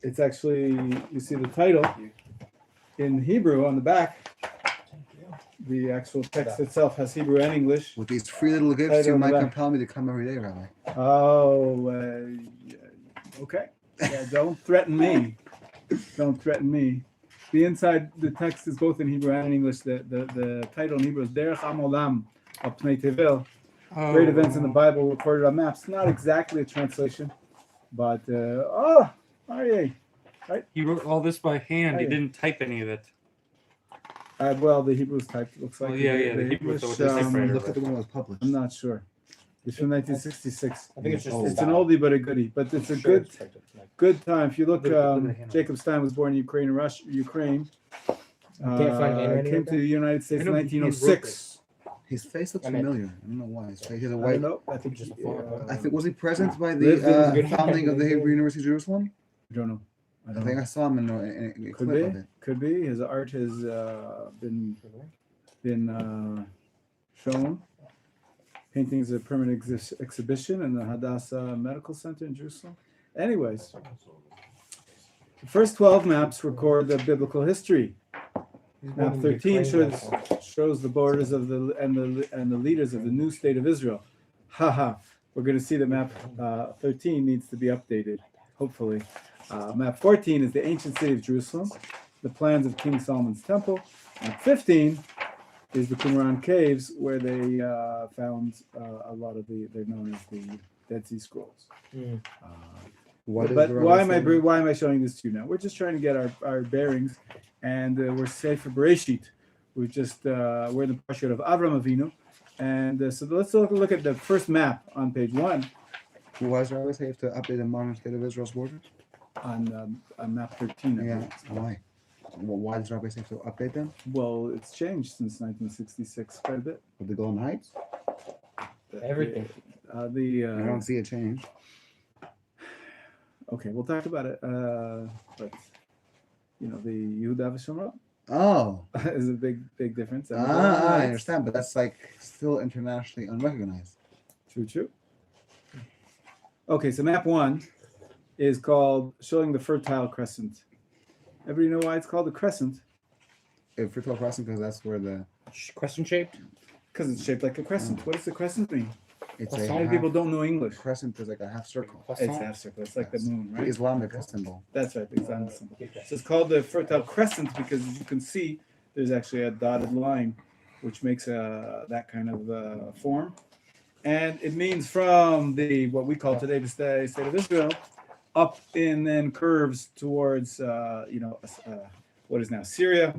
It's actually, you see the title in Hebrew on the back. The actual text itself has Hebrew and English. With these free little gifts, you might compel me to come every day, Rabbi. Oh, okay. Yeah, don't threaten me. Don't threaten me. The inside, the text is both in Hebrew and in English. The title in Hebrew is Derech HaOlam of Pnei Tevel. Great events in the Bible recorded on maps. Not exactly a translation, but Aryeh, right? He wrote all this by hand. He didn't type any of it. Well, the Hebrew's typed. Looks like the Hebrew English. look at the one that was published. I'm not sure. It's from 1966. I think it's just it's an oldie but a goodie. But it's a good time. If you look, Jacob Stein was born in Ukraine, Ukraine. Came to the United States in 1906. His face looks familiar. I don't know why. His face is a white. I think just I think was he present by the founding of the Hebrew University of Jerusalem? I don't know. I think I saw him in a clip of it. Could be. His art has been shown. Paintings at a permanent exhibition in the Hadassah Medical Center in Jerusalem. Anyways, the first 12 maps record the biblical history. Map 13 shows the borders of and the leaders of the new state of Israel. We're going to see that map 13 needs to be updated, hopefully. Map 14 is the ancient city of Jerusalem, the plans of King Solomon's temple. Map 15 is the Qumran caves, where they found a lot of they're known as the Dead Sea Scrolls. Why am I showing this to you now? We're just trying to get our bearings, and we're safe for Bereshit. We're in the parsha of Avram Avinu, and so let's look at the first map on page 1. Why does Rabbi say you have to update the modern state of Israel's borders? On map 13. Yeah, why? Why does Rabbi say to update them? Well, it's changed since 1966 quite a bit. With the Golden Heights? Everything. I don't see a change. Okay, we'll talk about it. But the Yehuda V'Shomron. Oh, is a big difference. I understand, but that's still internationally unrecognized. True. Okay, so map 1 is called showing the Fertile Crescent. Everybody know why it's called the Crescent? Fertile Crescent, because that's where the crescent shaped. Because it's shaped like a crescent. What does the crescent mean? It's many people don't know English. Crescent is like a half circle. It's half circle. It's like the moon, right? The Islamic symbol. That's right, the Islamic symbol. So it's called the Fertile Crescent because, as you can see, there's actually a dotted line, which makes that kind of form, and it means from what we call today the state of Israel, up and then curves towards what is now Syria,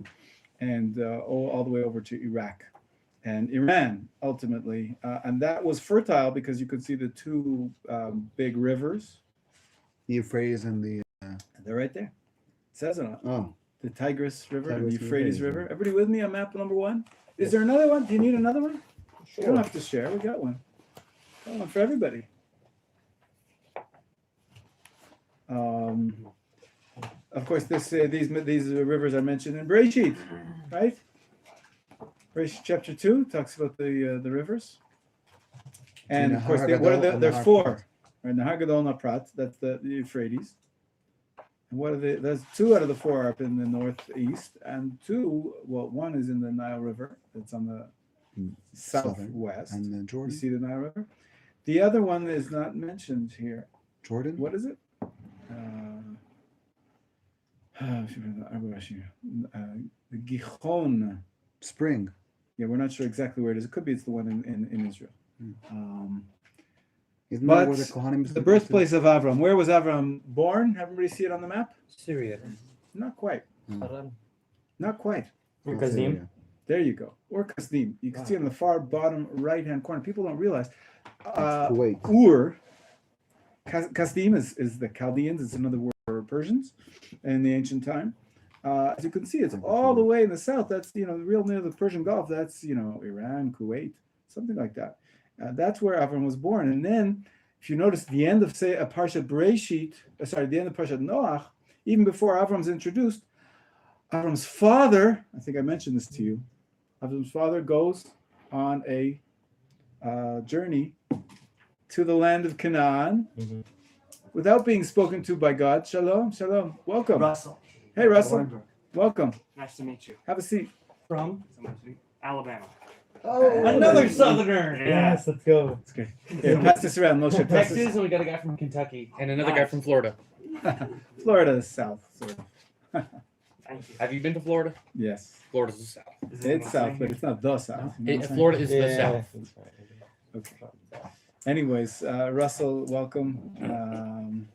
and all the way over to Iraq and Iran ultimately, and that was fertile because you could see the two big rivers, the Euphrates and the. They're right there. It says it on. Oh. The Tigris River and the Euphrates River. Everybody with me on map number 1? Is there another one? Do you need another one? Sure. You don't have to share. We got one. Got one for everybody. Of course, these rivers are mentioned in Bereshit, right? Bereshit chapter 2 talks about the rivers, and of course, there's 4. Right, Nahar Gadol Naprat, that's the Euphrates. And there's 2 out of the 4 are up in the northeast, and 2. Well, 1 is in the Nile River. That's on the southwest. And then Jordan. You see the Nile River. The other one is not mentioned here. Jordan. What is it? The Gihon Spring. Yeah, we're not sure exactly where it is. It could be it's the one in Israel. But the birthplace of Avram. Where was Avram born? Everybody see it on the map? Syria. Not quite. Not quite. Or Kazim. There you go. Or Kasdim. You can see on the far bottom right-hand corner. People don't realize. Ur. Kasdim is the Chaldeans. It's another word for Persians in the ancient time. As you can see, it's all the way in the south. That's, real near the Persian Gulf. That's, Iran, Kuwait, something like that. That's where Avram was born. And then, if you notice, the end of, say, Parshat Bereshit, the end of Parshat Noach, even before Avram's introduced, Avram's father, I think I mentioned this to you, Avram's father goes on a journey to the land of Canaan, without being spoken to by God. Shalom, shalom. Welcome. Russell. Hey, Russell. Weinberg. Welcome. Nice to meet you. Have a seat. From? Alabama. Oh, Another Southerner. Yeah. Yes, let's go. It's great. Yeah, pass this around, Moshe. Pass Texas, this. and we got a guy from Kentucky, and another guy Nice. from Florida. Florida is south. Sort of. Thank you. Have you been to Florida? Yes. Florida's the south. Is it It's south, insane? but it's not the south. You know what I'm saying? Florida is the south. Okay. Anyways, Russell, welcome.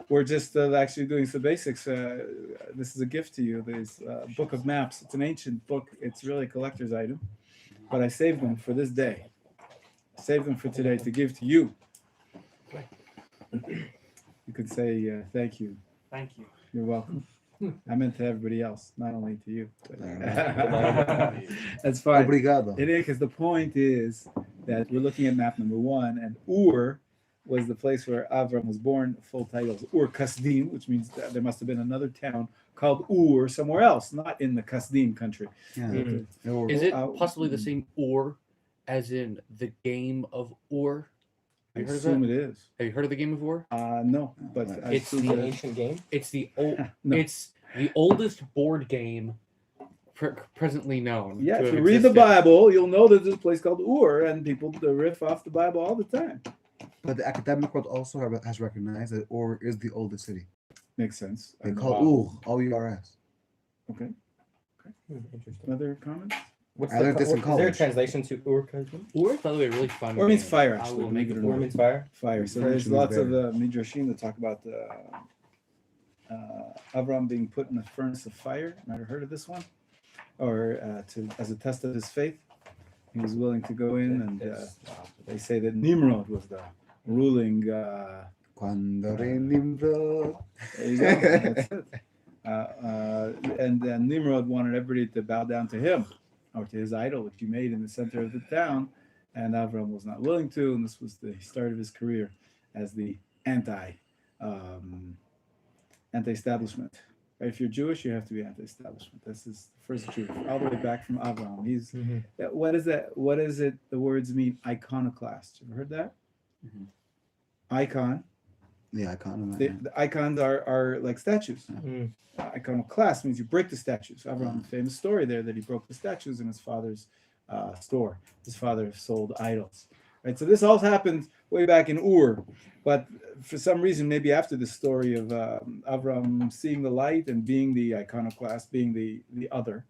We're just actually doing some basics. This is a gift to you. There's a book of maps. It's an ancient book. It's really a collector's item, but I saved them for this day. I saved them for today to give to you. You could say thank you. Thank you. You're welcome. I meant to everybody else, not only to you. That's fine. Obrigado. It is because the point is that we're looking at map number 1, and Ur was the place where Avram was born. Full title is Ur Kasdim, which means that there must have been another town called Ur somewhere else, not in the Kasdim country. Yeah. Mhm. Or- Is it Uh, possibly the same Ur as in the game of Ur? I You heard of assume that? it is. Have you heard of the game of Ur? No, but I It's assume the that ancient game. It's the old. No. It's the oldest board game presently known. Yeah, to if have you read the existed. Bible, you'll know that there's a place called Ur, and people riff off the Bible all the time. But the academic world also has recognized that Ur is the oldest city. Makes sense. They call Ur, O-U-R-S. Okay. Interesting. Other comments? What's I learned this in is there a college. translation to Ur-Kasdim? Ur is, by the way, really fun. Or means game. fire, I actually. will Believe make it it or Ur not. means fire. Fire. So French there's means lots of bear. midrashim that talk about Avram being put in the furnace of fire. Ever heard of this one? Or as a test of his faith, he was willing to go in, and they say that Nimrod was the ruling. Cuando re Nimrod. There you go. That's it. And then Nimrod wanted everybody to bow down to him or to his idol, which he made in the center of the town, and Avram was not willing to, and this was the start of his career as the anti-establishment. Right? If you're Jewish, you have to be anti-establishment. This is the first Jew, all the way back from Avram. He's what is that? What is it? The words mean iconoclast. You ever heard that? Icon. Yeah, I can't remember. The icons are like statues. Mm. Iconoclast means you break the statues. Avram, famous story there that he broke the statues in his father's store. His father sold idols. Right. So this all happened way back in Ur, but for some reason, maybe after the story of Avram seeing the light and being the iconoclast, being the other,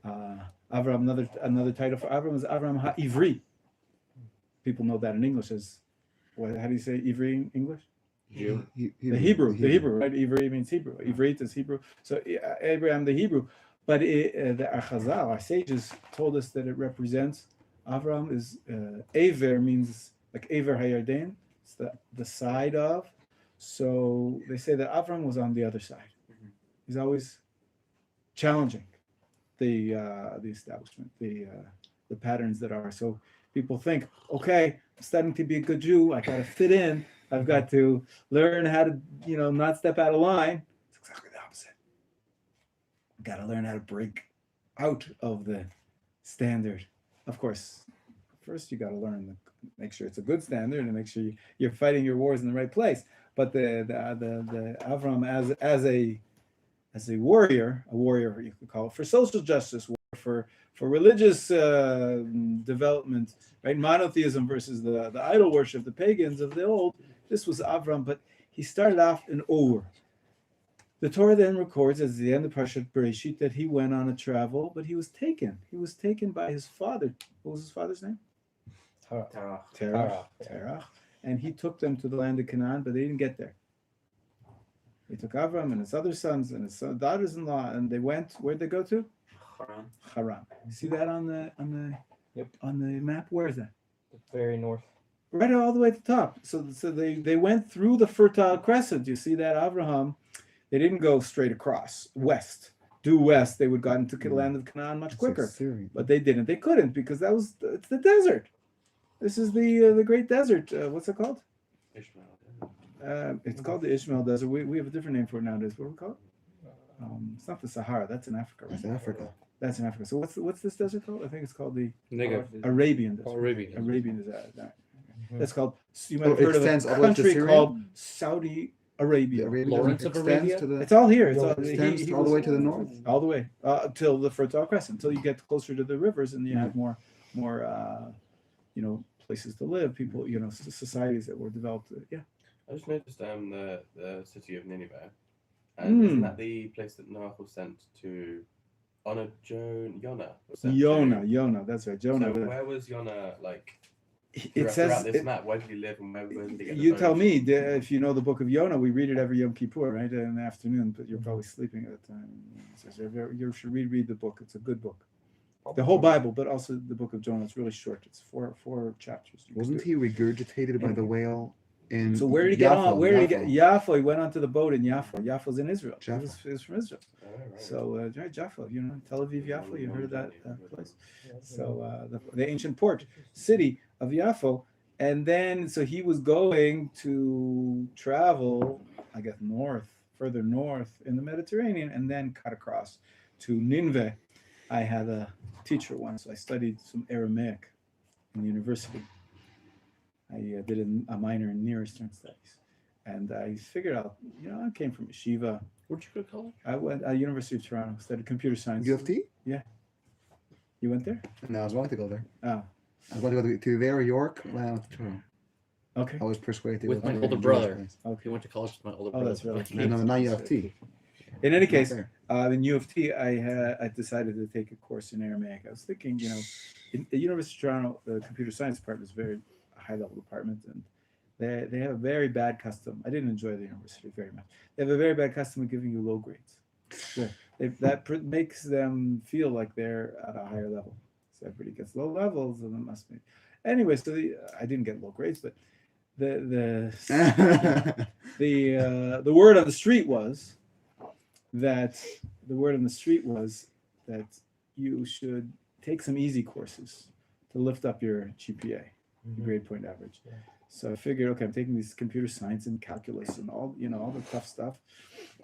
Avram, another title for Avram is Avram HaIvri. People know that in English as what? How do you say Ivri in English? Jew. The Hebrew, right? Ivri means Hebrew. Ivrit is Hebrew. So Abraham, the Hebrew. But the Chazal, our sages, told us that it represents Avram is Aver means like Aver Hayarden. It's the side of. So they say that Avram was on the other side. He's always challenging the establishment, the patterns that are. So people think, okay, I'm starting to be a good Jew. I got to fit in. I've got to learn how to, not step out of line. It's exactly the opposite. I've got to learn how to break out of the standard. Of course, first you got to learn make sure it's a good standard and make sure you're fighting your wars in the right place. But the Avram as a warrior you could call it, for social justice, for religious development, right? Monotheism versus the idol worship, the pagans of the old. This was Avram, but he started off in Ur. The Torah then records, as the end of Parshat Bereshit, that he went on a travel, but he was taken. He was taken by his father. What was his father's name? Terach. And he took them to the land of Canaan, but they didn't get there. He took Avram and his other sons and his daughters-in-law, and they went. Where'd they go to? Haran. You see that on the map? Where is that? The very north. Right all the way at the top. So they went through the Fertile Crescent. You see that Abraham, they didn't go straight across west. Due west, they would have gotten to the land of Canaan much quicker. But they didn't. They couldn't because it's the desert. This is the great desert. What's it called? It's called the Ishmael Desert. We have a different name for it nowadays. What do we call it? It's not the Sahara. That's in Africa. Right? That's Africa. That's in Africa. So what's this desert called? I think it's called the Negev. Arabian Desert. Arabian. Arabian Desert. That's called. You might have Oh, heard of a extends all the way to country Syria? called Saudi Arabia. Lawrence of Arabia? To the, It's all here. It's all, extends all the way to the north. all the way till the Fertile Crescent, until you get closer to the rivers and you have more, places to live. People, societies that were developed. Yeah. I just noticed the city of Nineveh, and isn't that the place that Noah was sent to honor Jonah? was sent to? Yonah. That's right, Jonah. So where was Jonah It throughout says this map? Where did he live, and where did he get the you tell boat? me if you know the book of Yonah. We read it every Yom Kippur, right, in the afternoon. But you're probably sleeping at the time. You should read the book. It's a good book. The whole Bible, but also the book of Jonah. It's really short. It's four chapters. Wasn't he regurgitated by the whale in So where did he get on? Where did he get? Jaffa. He went onto the boat in Jaffa. Jaffa's in Israel. He was from Israel. Oh, right. So Jaffa, Tel Aviv, Jaffa. You heard of that place? So the ancient port city of Jaffa, and then so he was going to travel, I guess, further north in the Mediterranean, and then cut across to Nineveh. I had a teacher once. I studied some Aramaic in the university. I did a minor in Near Eastern Studies, and I figured out, I came from yeshiva. Where'd you go to college? I went at University of Toronto, studied computer science. U of T? Yeah. You went there? No, I was wanting to go there. Oh, I was going to go to there, York, when I went to Toronto. okay. I was persuaded. With to my go older to brother. Jewish He went to college with my older Oh, brother. that's really place. No, not U of T. In any case, there. in U of T, I decided to take a course in Aramaic. I was thinking, in the University of Toronto, the computer science department is a very high-level department, and they have a very bad custom. I didn't enjoy the university very much. They have a very bad custom of giving you low grades. That makes them feel like they're at a higher level. So everybody gets low levels, and it must be. Anyway, so I didn't get low grades, but the word on the street was that you should take some easy courses to lift up your GPA, your grade point average. Yeah. So I figured, okay, I'm taking these computer science and calculus and all the tough stuff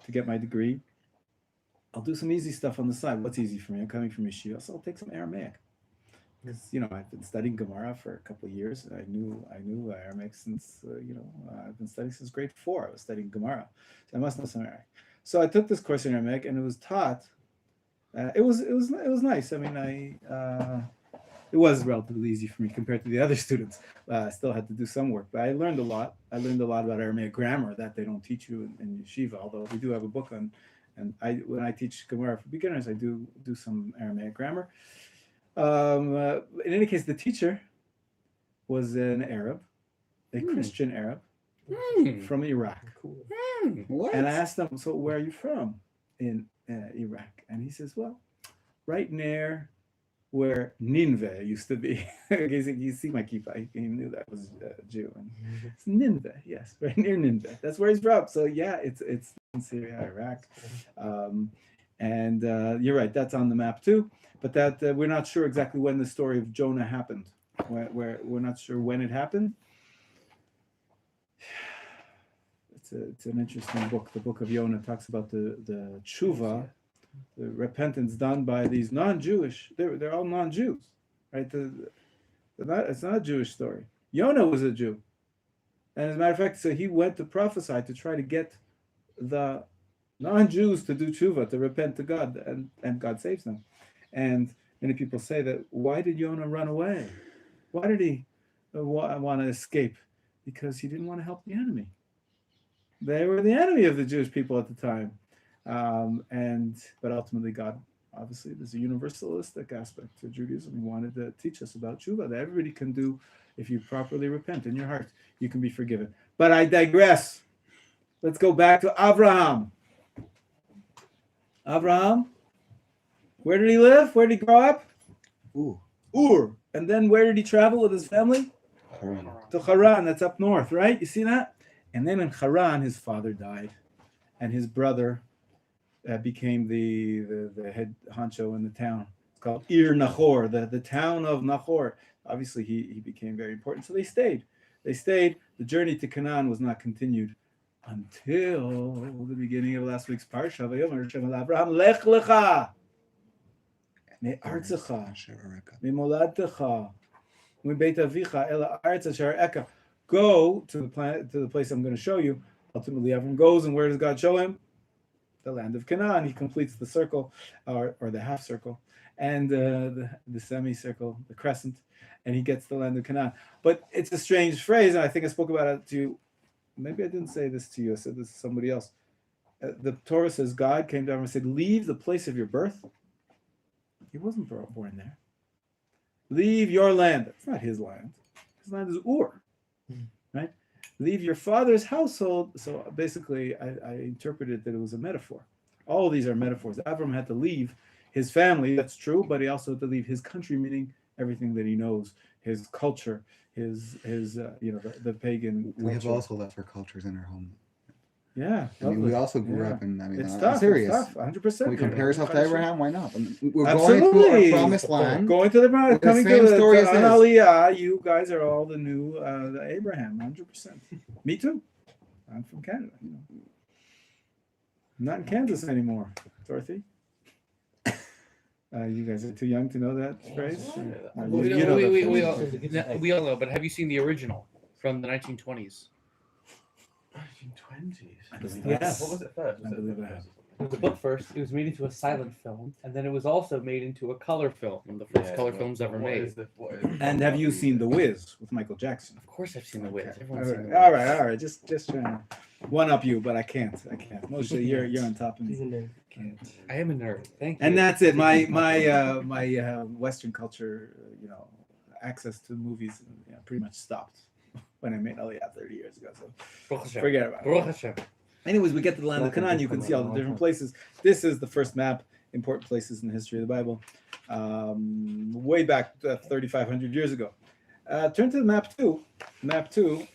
to get my degree. I'll do some easy stuff on the side. What's easy for me? I'm coming from yeshiva, so I'll take some Aramaic. Because I've been studying Gemara for a couple of years. I knew Aramaic since I've been studying since grade 4. I was studying Gemara, so I must know some Aramaic. So I took this course in Aramaic, and it was taught. It was nice. I mean, it was relatively easy for me compared to the other students. I still had to do some work, but I learned a lot. I learned a lot about Aramaic grammar that they don't teach you in yeshiva. Although we do have a book on, and when I teach Gemara for beginners, I do some Aramaic grammar. In any case, the teacher was an Arab, a Christian Arab from Iraq. Cool. What? And I asked him, so where are you from in Iraq? And he says, well, right near where Nineveh used to be. You see my kippah, he knew that was a Jew. And it's Nineveh, yes, right near Nineveh. That's where he's from. So yeah, it's in Syria, Iraq. And you're right, that's on the map too. But that we're not sure exactly when the story of Jonah happened. We're not sure when it happened. It's an interesting book. The book of Jonah talks about the tshuva, the repentance done by these non-Jewish. They're all non-Jews, right? It's not a Jewish story. Jonah was a Jew, and as a matter of fact, so he went to prophesy to try to get the non-Jews to do tshuva, to repent to God, and God saves them. And many people say that, why did Jonah run away? Why did he want to escape? Because he didn't want to help the enemy. They were the enemy of the Jewish people at the time. But ultimately God, obviously, there's a universalistic aspect to Judaism. He wanted to teach us about tshuva, that everybody can do. If you properly repent in your heart, you can be forgiven. But I digress. Let's go back to Abraham. Abraham, where did he live? Where did he grow up? Ur. And then where did he travel with his family? Haran. To Haran. That's up north, right? You see that? And then in Haran, his father died, and his brother became the head honcho in the town. It's called Ir Nahor, the town of Nahor. Obviously, he became very important. So they stayed. The journey to Canaan was not continued until the beginning of last week's parsha. Vayomer Hashem el Abraham, Lech lecha me'artzecha me'moladtecha me'beit avicha el ha'aretz asher ara'eka. go to the planet, to the place I'm going to show you. Ultimately, Avram goes, and where does God show him? The land of Canaan. He completes the circle, or the half circle, and the semicircle, the crescent, and he gets the land of Canaan. But it's a strange phrase, and I think I spoke about it to you. Maybe I didn't say this to you. I said this to somebody else. The Torah says God came down and said, "Leave the place of your birth." He wasn't born there. Leave your land. It's not his land. His land is Ur, right? Leave your father's household. So basically, I interpreted that it was a metaphor. All of these are metaphors. Avram had to leave his family. That's true, but he also had to leave his country, meaning everything that he knows, his culture, his the pagan. We have culture. also left our cultures in our home. Yeah, I mean, we lovely. also grew Yeah. up in. I mean, It's I'm tough. serious. It's tough. 100%. We compare ourselves to Abraham. Why not? We're Absolutely. going to a promised land. Going to the With the coming same to the story as on his. Aliyah, you guys are all the new the Abraham, 100%. Me too. I'm from Canada. I'm not in Kansas anymore, Dorothy. You guys are too young to know that phrase. We all know, but have you seen the original from the 1920s? 1920s. Yes. What was it first? I believe I have. It was a book first. It was made into a silent film, and then it was also made into a color film. One of the first color films ever made. And have you seen The Wiz with Michael Jackson? Of course, I've seen The Wiz. Okay. Everyone's seen The Wiz. All right. Just trying to one up you, but I can't. Moshe, you're on top of He's a me. nerd. I am a nerd. Thank you. And that's it. My Western culture, access to movies, pretty much stopped when I made Aliyah 30 years ago. So Baruch Hashem. forget about Baruch it. Hashem. Anyways, we get to the land of Canaan. You can see all the different places. This is the first map, important places in the history of the Bible, way back 3,500 years ago. Turn to the map two. Map two.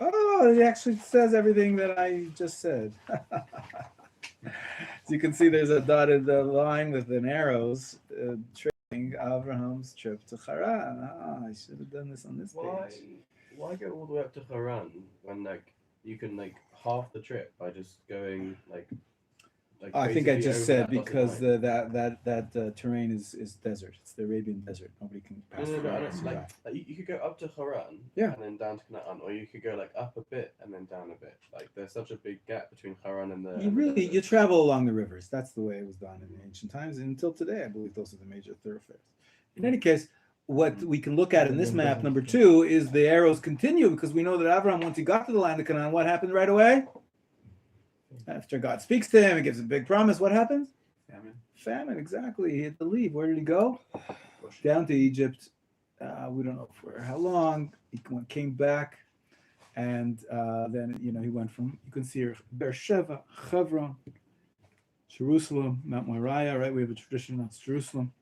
Oh, it actually says everything that I just said. As you can see, there's a dotted line with an arrows tracing Abraham's trip to Haran. I should have done this on this page. Why go all the way up to Haran when you can half the trip by just going I think I basically just over said that dotted because line? that terrain is desert. It's the Arabian desert. Nobody can pass No, through I it. don't- It's like you could go up to Haran, Yeah. and then down to Canaan, or you could go up a bit and then down a bit. There's such a big gap between Haran and the. you travel along the rivers. That's the way it was done in ancient times, and until today, I believe those are the major thoroughfares. In any case, what we can look at in this map, number 2, is the arrows continue, because we know that Abraham, once he got to the land of Canaan, what happened right away? After God speaks to him and gives a big promise, what happens? Famine, exactly. He had to leave. Where did he go? Down to Egypt. We don't know for how long. He came back, and then he went from. You can see here, Beersheba, Hebron, Jerusalem, Mount Moriah. Right, we have a tradition that's Jerusalem.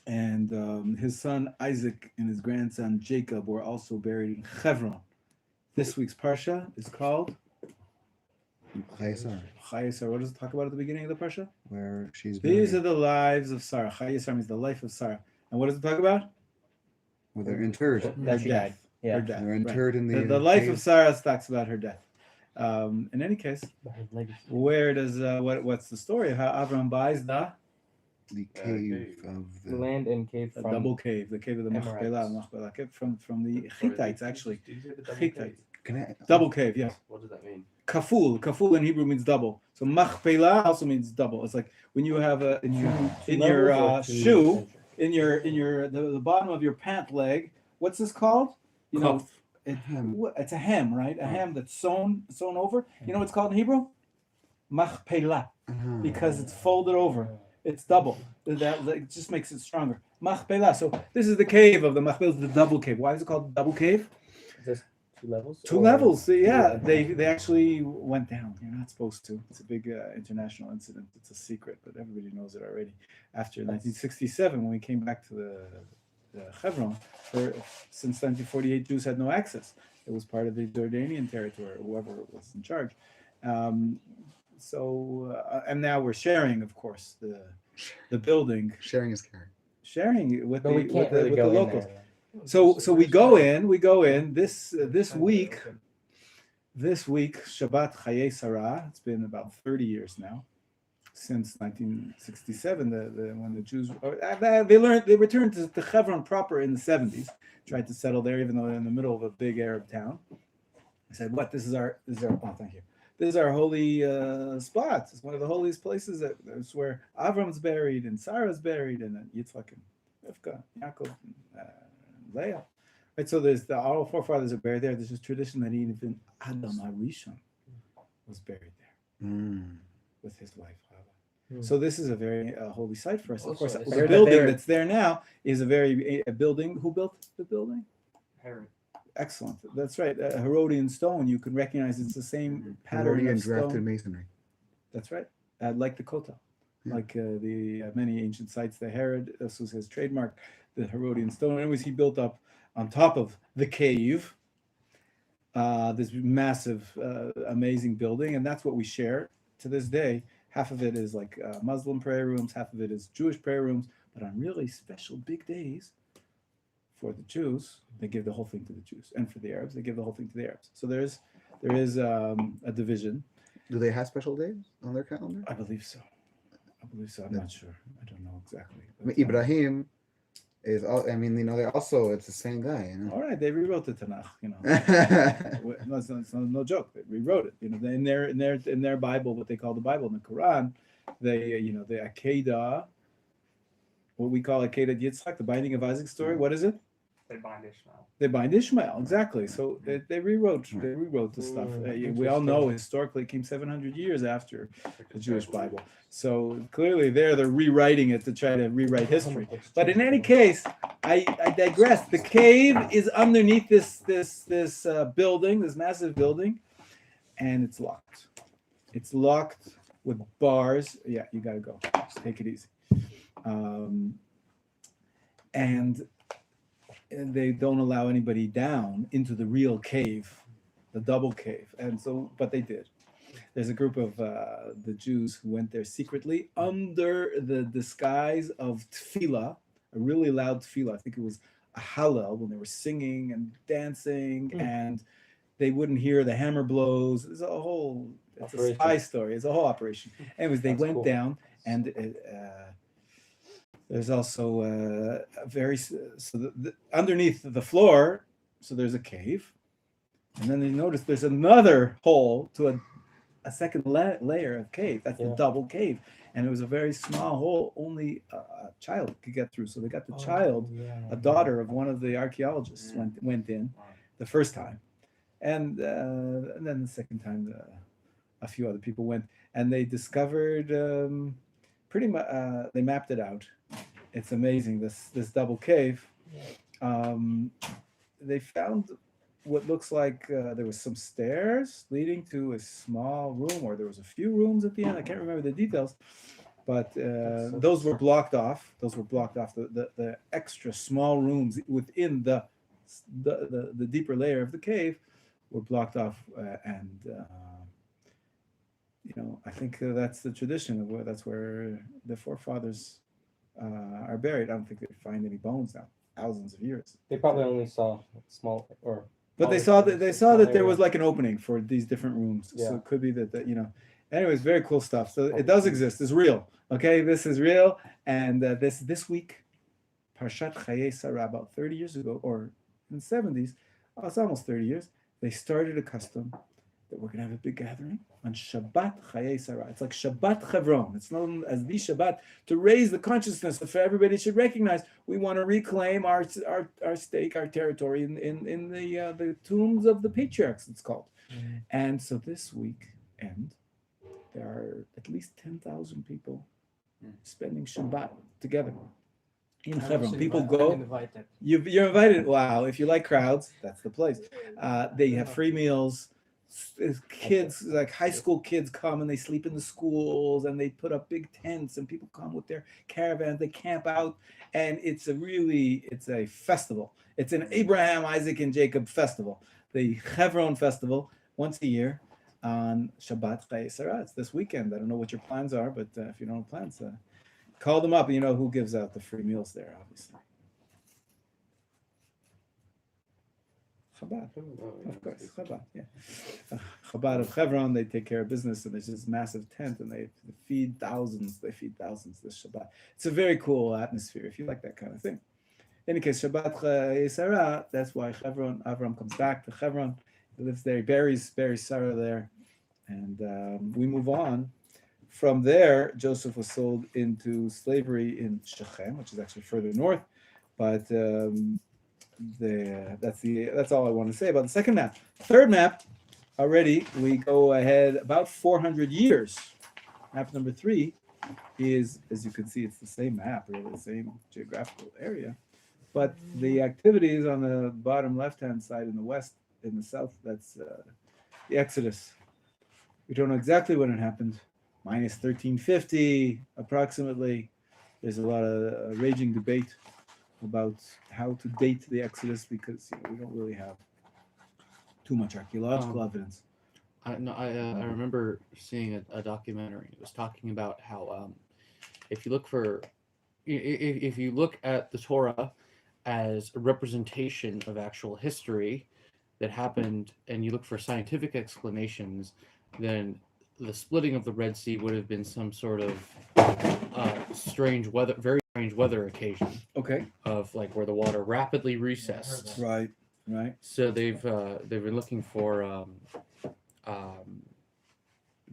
And his son Isaac and his grandson Jacob were also buried in Hebron. This week's parsha is called Chayesar, Chayesar. What does it talk about at the beginning of the parsha? where she's These buried. are the lives of Sarah. Chayesar means the life of Sarah. And what does it talk about? Where they're interred. Her That she died. death. Yeah. Her death. They're right. interred in The life cave. of Sarah talks about her death. In any case, But his legacy. where does what's the story of how Avram buys the cave of The the. land and cave from double cave, the cave of the Emirates. Machpelah cave from the Hittites actually. Did you say the double Hittites. cave? Can I, Double cave, yes. What does that mean? Kaful in Hebrew means double. So Machpelah also means double. It's like when you have in your shoe, in your the bottom of your pant leg. What's this called? Hem. It's a hem, right? A hem that's sewn over. You know what it's called in Hebrew? Machpelah, because it's folded over. It's double. That it just makes it stronger. Machpelah. So this is the cave of the Machpelah, the double cave. Why is it called double cave? Is this 2 levels? Two or- levels. Yeah, they actually went down. You're not supposed to. It's a big international incident. It's a secret, but everybody knows it already. After 1967, when we came back to the Hebron, since 1948, Jews had no access. It was part of the Jordanian territory, or whoever was in charge. And now we're sharing, of course, the building, Sharing is caring. sharing it with But we the can't really with go the in locals. there. So we go in this week Shabbat Chayei Sarah. It's been about 30 years now since 1967, when the Jews they returned to Hebron proper in the 70s, tried to settle there, even though they're in the middle of a big Arab town. I said, "What? This is our oh, thank you. This is our holy spot. It's one of the holiest places. That's where Avram's buried, and Sarah's buried, and Yitzchak and Rivka, Yaakov, and Leah. Right. So all our forefathers are buried there. There's this tradition that even Adam HaRishon was buried there with his wife Chava. So this is a very holy site for us. Of course, the building that's there now is a building. Who built the building? Herod. Excellent. That's right. Herodian Stone. You can recognize it's the same pattern Herodian of drafted stone. masonry. That's right. Like the Kotel, like the many ancient sites. The Herod also has trademarked the Herodian Stone. Anyways, he built up on top of the cave this massive, amazing building, and that's what we share to this day. Half of it is like Muslim prayer rooms, half of it is Jewish prayer rooms. But on really special big days, for the Jews, they give the whole thing to the Jews, and for the Arabs, they give the whole thing to the Arabs. So there is a division. Do they have special days on their calendar? I believe so. I'm not sure. I don't know exactly. I mean, Ibrahim is. They also it's the same guy. All right, they rewrote the Tanakh. No, it's no joke. They rewrote it. In their Bible, what they call the Bible, in the Quran, the Akedah, what we call Akedah Yitzchak, the binding of Isaac's story. What is it? They bind Ishmael. They bind Ishmael, exactly. So they rewrote the stuff. We all know historically it came 700 years after the Jewish Bible. So clearly they're rewriting it to try to rewrite history. But in any case, I digress. The cave is underneath this building, this massive building, and it's locked. It's locked with bars. Yeah, you gotta go. Just take it easy. And they don't allow anybody down into the real cave, the double cave. And so, but they did. There's a group of the Jews who went there secretly under the disguise of tefillah, a really loud tefillah. I think it was a hallel when they were singing and dancing, and they wouldn't hear the hammer blows. It's a spy story. It's a whole operation. Anyways, they went down, and there's also underneath the floor. So there's a cave, and then they notice there's another hole to a second layer of cave. That's the double cave, and it was a very small hole. Only a child could get through. So they got the child, a daughter of one of the archaeologists, went in the first time, and then the second time, a few other people went, and they discovered pretty much. They mapped it out. It's amazing. This double cave. They found what looks like there was some stairs leading to a small room, or there was a few rooms at the end. I can't remember the details, but those were blocked off. The extra small rooms within the deeper layer of the cave were blocked off, and I think that's the tradition. That's where the forefathers are buried. I don't think they find any bones now. Thousands of years. They probably only saw small or. But they saw that there was like an opening for these different rooms. Yeah. So it could be that Anyways, very cool stuff. So it does exist. It's real. Okay, this is real. And this week, Parshat Chayei Sarah, about 30 years ago, or in the 70s, it's almost 30 years, they started a custom that we're going to have a big gathering on Shabbat Chayei Sarah. It's like Shabbat Chevron. It's known as the Shabbat to raise the consciousness that everybody should recognize we want to reclaim our stake, our territory in the tombs of the patriarchs, it's called. Mm-hmm. And so this weekend, there are at least 10,000 people spending Shabbat together in Hebron. People go. You're invited. Wow! If you like crowds, that's the place. They have free meals. Kids, like high school kids, come and they sleep in the schools, and they put up big tents, and people come with their caravans. They camp out, and it's a festival. It's an Abraham, Isaac, and Jacob festival, the Hebron festival, once a year on Shabbat Chayei Sarah. It's this weekend. I don't know what your plans are, but if you don't have plans, call them up. You know who gives out the free meals there, obviously. Chabad. Oh, yeah, Of course, it's- Chabad, yeah. Chabad of Hebron, they take care of business, and there's this massive tent, and they feed thousands. They feed thousands this Shabbat. It's a very cool atmosphere if you like that kind of thing. In any case, Shabbat Yisara, that's why Hebron, Avram comes back to Hebron. He lives there, he buries Sarah there, and we move on. From there, Joseph was sold into slavery in Shechem, which is actually further north, but that's all I want to say about the second map. Third map, already we go ahead about 400 years. Map number 3 is, as you can see, it's the same map, really the same geographical area, but the activities on the bottom left-hand side in the west, in the south, that's the Exodus. We don't know exactly when it happened. Minus 1350, approximately. There's a lot of raging debate about how to date the Exodus because we don't really have too much archaeological evidence. I remember seeing a documentary. It was talking about how if you look at the Torah as a representation of actual history that happened, and you look for scientific explanations, then the splitting of the Red Sea would have been some sort of very strange weather occasion Okay. of like where the water rapidly recessed. Right. So they've been looking for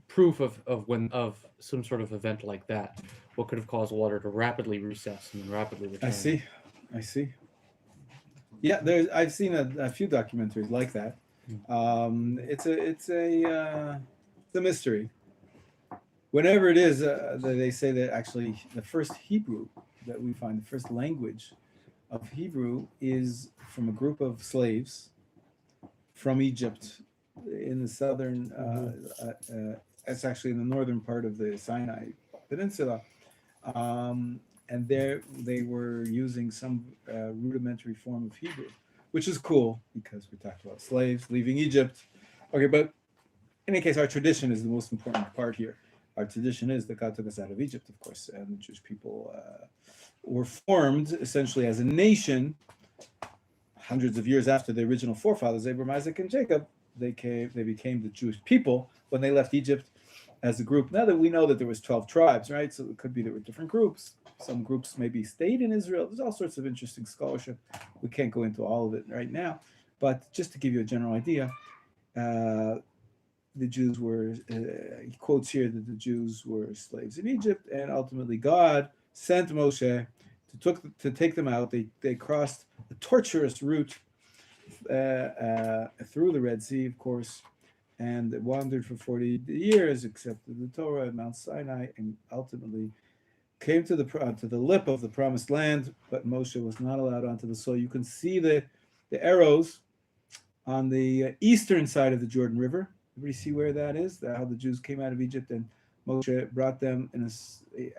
proof of some sort of event like that. What could have caused water to rapidly recess and then rapidly return? I see. Yeah, I've seen a few documentaries like that. It's a mystery. Whenever it is, they say that actually the first Hebrew that we find, the first language of Hebrew, is from a group of slaves from Egypt in the southern, it's actually in the northern part of the Sinai Peninsula. And there they were using some rudimentary form of Hebrew, which is cool because we talked about slaves leaving Egypt. Okay, but in any case, our tradition is the most important part here. Our tradition is that God took us out of Egypt, of course, and the Jewish people were formed essentially as a nation hundreds of years after the original forefathers, Abraham, Isaac, and Jacob. They became the Jewish people when they left Egypt as a group. Now that we know that there was 12 tribes, right? So it could be there were different groups. Some groups maybe stayed in Israel. There's all sorts of interesting scholarship. We can't go into all of it right now, but just to give you a general idea, the Jews were, he quotes here that the Jews were slaves in Egypt, and ultimately God sent Moshe to take them out. They crossed a torturous route through the Red Sea, of course, and wandered for 40 years, accepted the Torah at Mount Sinai, and ultimately came to the lip of the promised land, but Moshe was not allowed onto the soil. You can see the arrows on the eastern side of the Jordan River. Everybody see where that is? How the Jews came out of Egypt, and Moshe brought them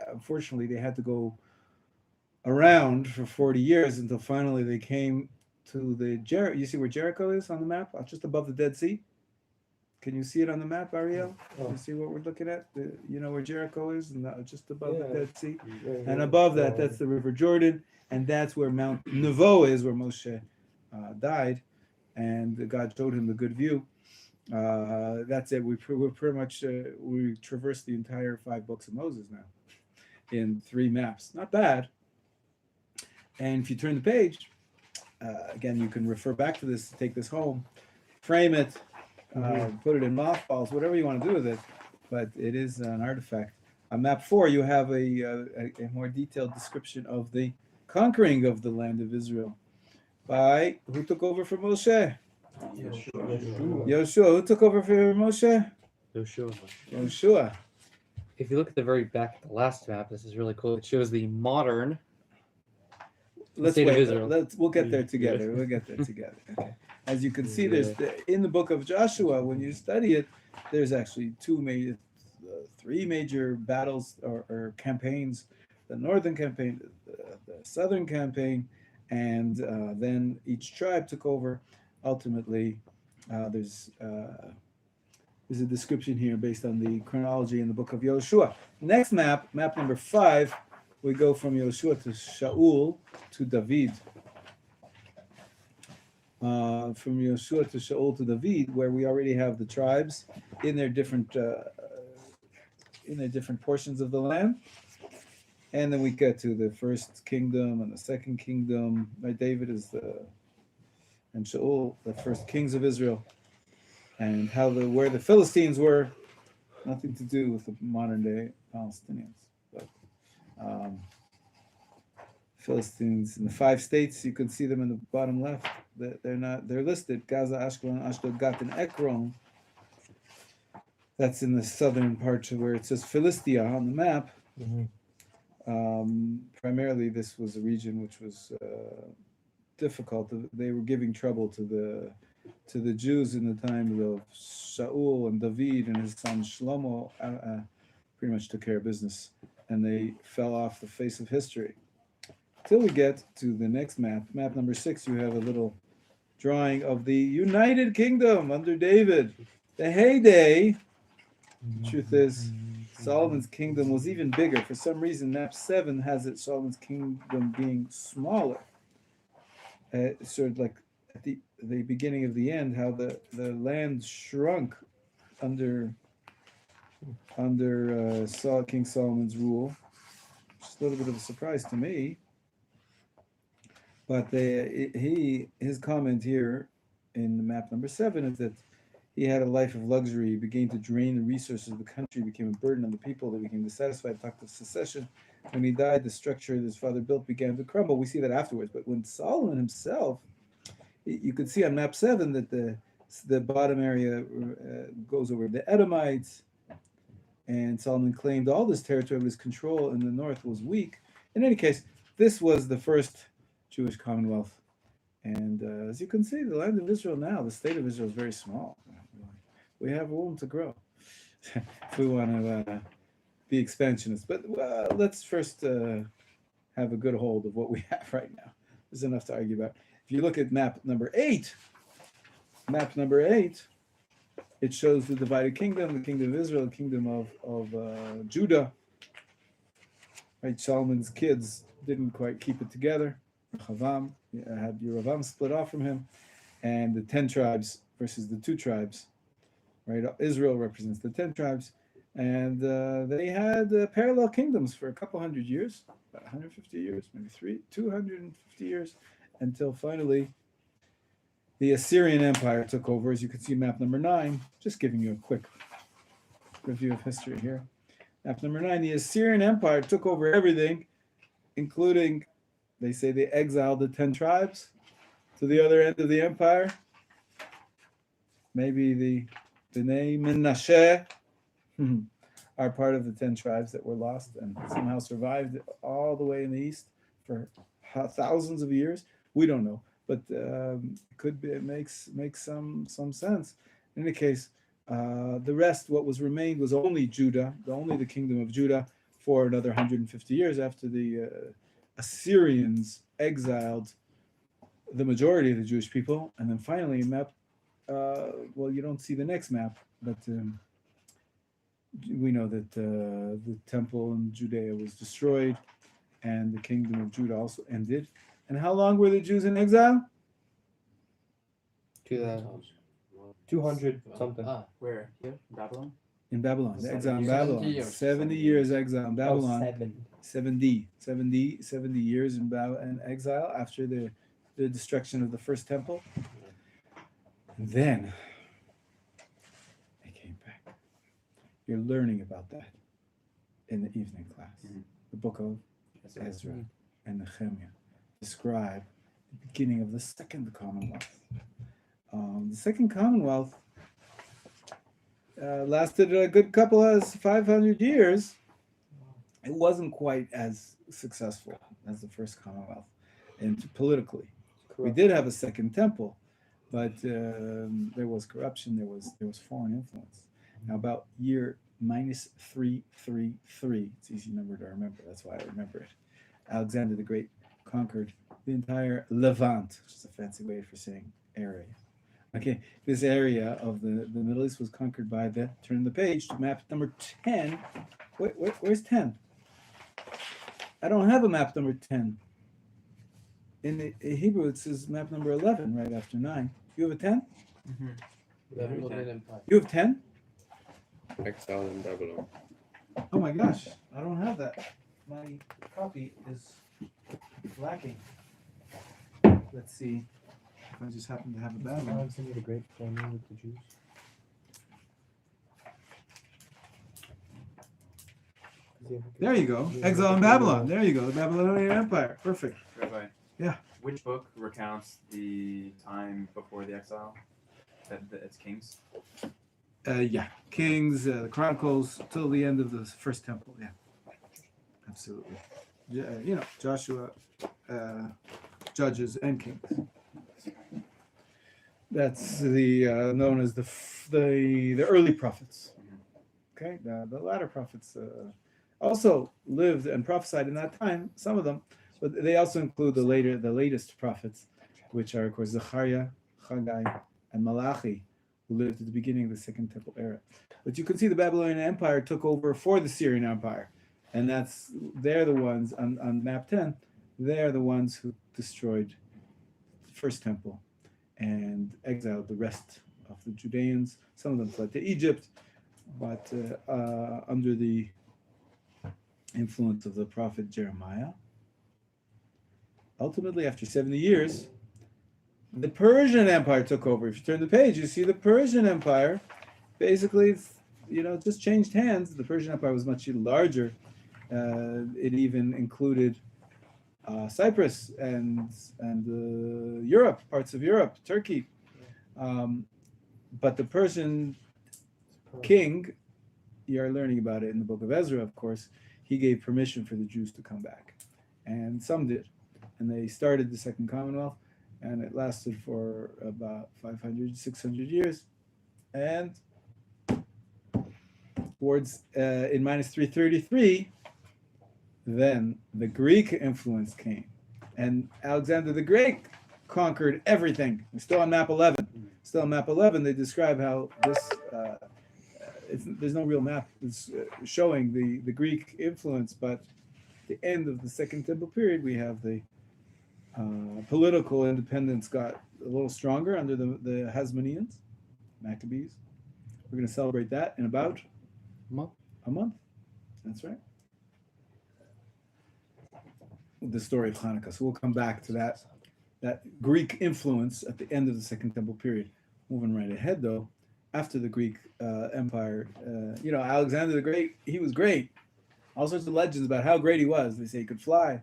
unfortunately, they had to go around for 40 years until finally they came to you see where Jericho is on the map? Just above the Dead Sea. Can you see it on the map, Ariel? You see what we're looking at? You know where Jericho is? And just above the Dead Sea. And above that, that's the River Jordan. And that's where Mount Nevo is, where Moshe died. And God showed him the good view. That's it. We're pretty much, we traversed the entire 5 books of Moses now in 3 maps. Not bad. And if you turn the page, again, you can refer back to this, take this home, frame it, put it in mothballs, whatever you want to do with it, but it is an artifact. On map 4, you have a more detailed description of the conquering of the land of Israel by who took over for Moshe? Yoshua. Who took over for Moshe? Yoshua. If you look at the very back of the last map, this is really cool. It shows the modern state of Israel. We'll get there together. Okay. As you can see, there's in the book of Joshua, when you study it, there's actually 3 major battles or campaigns: the northern campaign, the southern campaign, and then each tribe took over. Ultimately, there's a description here based on the chronology in the book of Yoshua. Next map number 5, we go from Yoshua to Shaul to David. from Yeshua to Shaul to David, where we already have the tribes in their different portions of the land, and then we get to the first kingdom and the second kingdom. Right, David is and Shaul, the first kings of Israel, and where the Philistines were, nothing to do with the modern day Palestinians, but Philistines in the 5 states. You can see them in the bottom left. They're listed: Gaza, Ashkelon, Ashdod, Gat, and Ekron. That's in the southern part where it says Philistia on the map. Primarily, this was a region which was difficult. They were giving trouble to the Jews in the time of Shaul and David, and his son Shlomo pretty much took care of business, and they fell off the face of history. Till we get to the next map, map number 6, you have a little drawing of the United Kingdom under David. The heyday. The truth is, Solomon's kingdom was even bigger. For some reason, map 7 has it Solomon's kingdom being smaller. Sort of like at the beginning of the end, how the land shrunk under King Solomon's rule. Just a little bit of a surprise to me. But his comment here in map number 7 is that he had a life of luxury. He began to drain the resources of the country, became a burden on the people. They became dissatisfied, talked of secession. When he died, the structure that his father built began to crumble. We see that afterwards. But when Solomon himself, you could see on map 7 that the bottom area goes over the Edomites, and Solomon claimed all this territory, but his control in the north was weak. In any case, this was the first Jewish commonwealth. And as you can see, the land of Israel now, the state of Israel is very small. We have room to grow if we want to be expansionists. But let's first have a good hold of what we have right now. There's enough to argue about. If you look at map number 8, it shows the divided kingdom, the kingdom of Israel, the kingdom of Judah. Right, Solomon's kids didn't quite keep it together. Rehavam had Yerovam split off from him, and the 10 tribes versus the 2 tribes. Right, Israel represents the 10 tribes, and they had parallel kingdoms for a couple hundred years, about 150 years, maybe 250 years, until finally the Assyrian Empire took over. As you can see, map number 9, just giving you a quick review of history here. Map number 9, the Assyrian Empire took over everything, including, they say they exiled the 10 tribes to the other end of the empire. Maybe the Bnei Menachem are part of the 10 tribes that were lost and somehow survived all the way in the east for thousands of years. We don't know, but it makes some sense. In any case, the rest, what was remained, was only Judah, only the kingdom of Judah, for another 150 years after the Assyrians exiled the majority of the Jewish people. And then finally, map, well, you don't see the next map, but we know that the temple in Judea was destroyed and the kingdom of Judah also ended. And how long were the Jews in exile? 200 something. Where? Here? Babylon? In Babylon, the exile in 70 Babylon. years. 70 years exile in Babylon. 70. 70 years in exile after the destruction of the first temple. And then they came back. You're learning about that in the evening class. The book of Ezra and Nehemiah describe the beginning of the second Commonwealth. The second Commonwealth lasted a good couple of 500 years. It wasn't quite as successful as the first Commonwealth, and politically, we did have a second temple, but there was corruption. There was foreign influence. Now, about year -333, it's an easy number to remember. That's why I remember it. Alexander the Great conquered the entire Levant, which is a fancy way for saying area. Okay, this area of the Middle East was conquered by turn the page to map number 10. Where's 10? I don't have a map number 10. in Hebrew it says map number 11 right after 9. You have a 10? You have 10? Exile in Babylon. Oh my gosh, I don't have that. My copy is lacking. Let's see if I just happen to have a bad one. Send me the great family with the Jews. There you go. Exile in Babylon. There you go. The Babylonian Empire. Perfect. Rabbi. Yeah. Which book recounts the time before the exile? That it's Kings. Yeah. Kings, the Chronicles, till the end of the first temple. Yeah. Absolutely. Yeah, Joshua, Judges, and Kings. That's the known as the early prophets. Okay. The latter prophets also lived and prophesied in that time. Some of them, but they also include the latest prophets, which are of course Zechariah, Haggai, and Malachi, who lived at the beginning of the Second Temple era. But you can see the Babylonian Empire took over for the Syrian Empire, and they're the ones on map 10. They're the ones who destroyed the first temple and exiled the rest of the Judeans. Some of them fled to Egypt, but under the influence of the prophet Jeremiah. Ultimately, after 70 years, the Persian Empire took over. If you turn the page, you see the Persian Empire basically, just changed hands. The Persian Empire was much larger. It even included Cyprus and Europe, parts of Europe, Turkey. But the Persian king, you're learning about it in the book of Ezra, of course, he gave permission for the Jews to come back. And some did. And they started the Second Commonwealth, and it lasted for about 500, 600 years. And towards, in minus 333, then the Greek influence came. And Alexander the Great conquered everything. We're still on map 11. Still on map 11, they describe how this, there's no real map that's showing the Greek influence, but the end of the Second Temple period, we have the political independence got a little stronger under the Hasmoneans, Maccabees. We're going to celebrate that in about a month. That's right. The story of Hanukkah. So we'll come back to that Greek influence at the end of the Second Temple period. Moving right ahead, though, after the Greek Empire, Alexander the Great, he was great. All sorts of legends about how great he was. They say he could fly.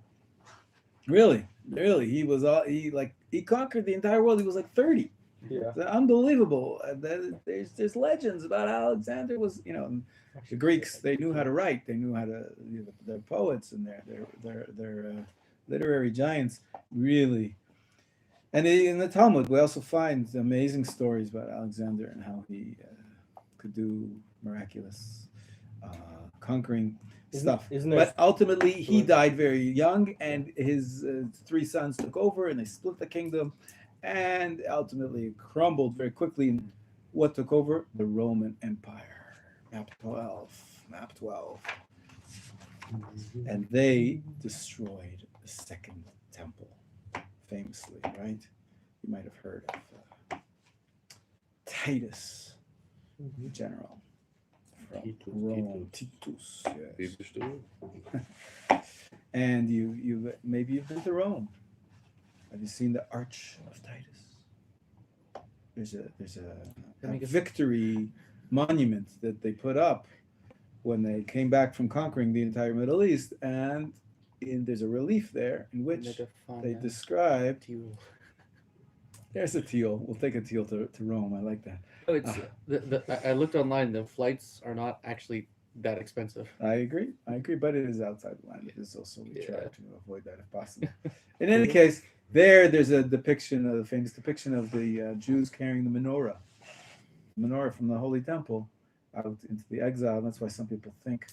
Really, he conquered the entire world. He was like 30. Yeah. It's unbelievable. There's legends about how Alexander was, the Greeks, they knew how to write. They knew how to, they're poets and they're literary giants, really. And in the Talmud, we also find amazing stories about Alexander and how he could do miraculous conquering stuff. But ultimately, he died very young, and his 3 sons took over, and they split the kingdom, and ultimately it crumbled very quickly. And what took over? The Roman Empire. Map 12. And they destroyed the Second Temple, famously, right? You might have heard of Titus, the general from Rome. Titus, yes. And maybe you've been to Rome. Have you seen the Arch of Titus? There's a victory monument that they put up when they came back from conquering the entire Middle East, and there's a relief there in which they described. There's a teal. We'll take a teal to Rome. I like that. Oh, it's I looked online. The flights are not actually that expensive. I agree, but it is outside the land. It is also, we try to avoid that if possible. In any case, there's a famous depiction of the Jews carrying the menorah from the Holy Temple out into the exile. That's why some people think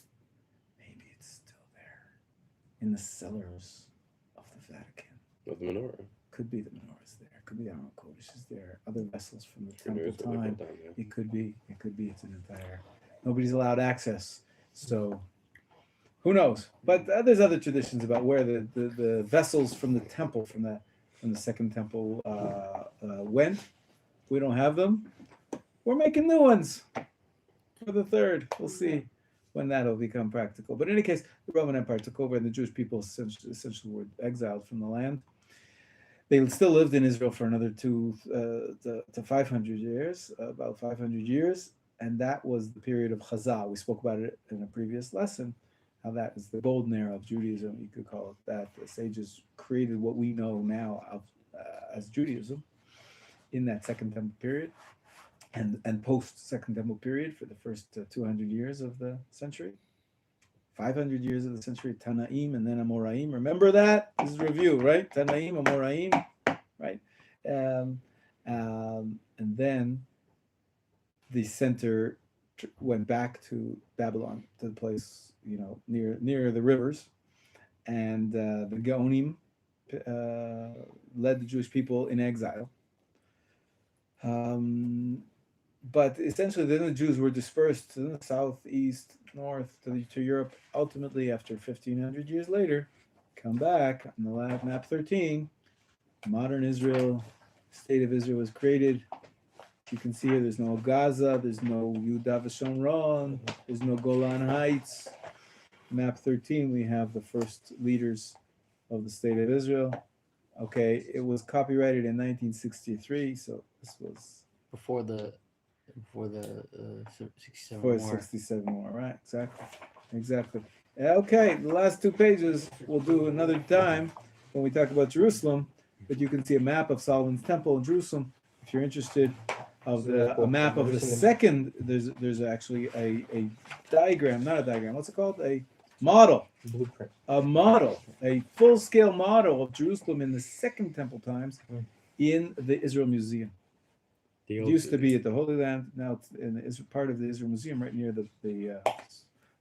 maybe it's still there in the cellars of the Vatican. Of the menorah. Could be the menorah's there. Could be Aron Kodesh is there. Other vessels from the temple time. It could be. It's an entire. Nobody's allowed access. So who knows? But there's other traditions about where the vessels from the temple, from when the second temple went. We don't have them. We're making new ones for the third. We'll see when that'll become practical. But in any case, the Roman Empire took over, and the Jewish people essentially were exiled from the land. They still lived in Israel for another 200 to 500 years, about 500 years, and that was the period of Chazal. We spoke about it in a previous lesson, how that is the golden era of Judaism, you could call it that. The sages created what we know now of, as Judaism in that Second Temple period and post-Second Temple period for the first 200 years of the century. 500 years of the century, Tanaim and then Amoraim. Remember that? This is review, right? Tanaim, Amoraim, right? And then the center went back to Babylon, to the place, near the rivers. And the Gaonim led the Jewish people in exile. But essentially, then the Jews were dispersed to the south, east, north, to Europe. Ultimately, after 1,500 years later, come back on the map 13. Modern Israel, state of Israel was created. You can see here, there's no Gaza, there's no Yehuda v'Shomron, there's no Golan Heights. Map 13, we have the first leaders of the state of Israel. Okay, it was copyrighted in 1963, so this was before the 67 for war. 67 war, right? Exactly. Okay, the last 2 pages we'll do another time when we talk about Jerusalem, but you can see a map of Solomon's temple in Jerusalem if you're interested. A map of the second. There's actually a diagram, not a diagram. What's it called? A model. Blueprint. A model, a full-scale model of Jerusalem in the Second Temple times in the Israel Museum. It used to be at the Holy Land. Now it's part of the Israel Museum, right near the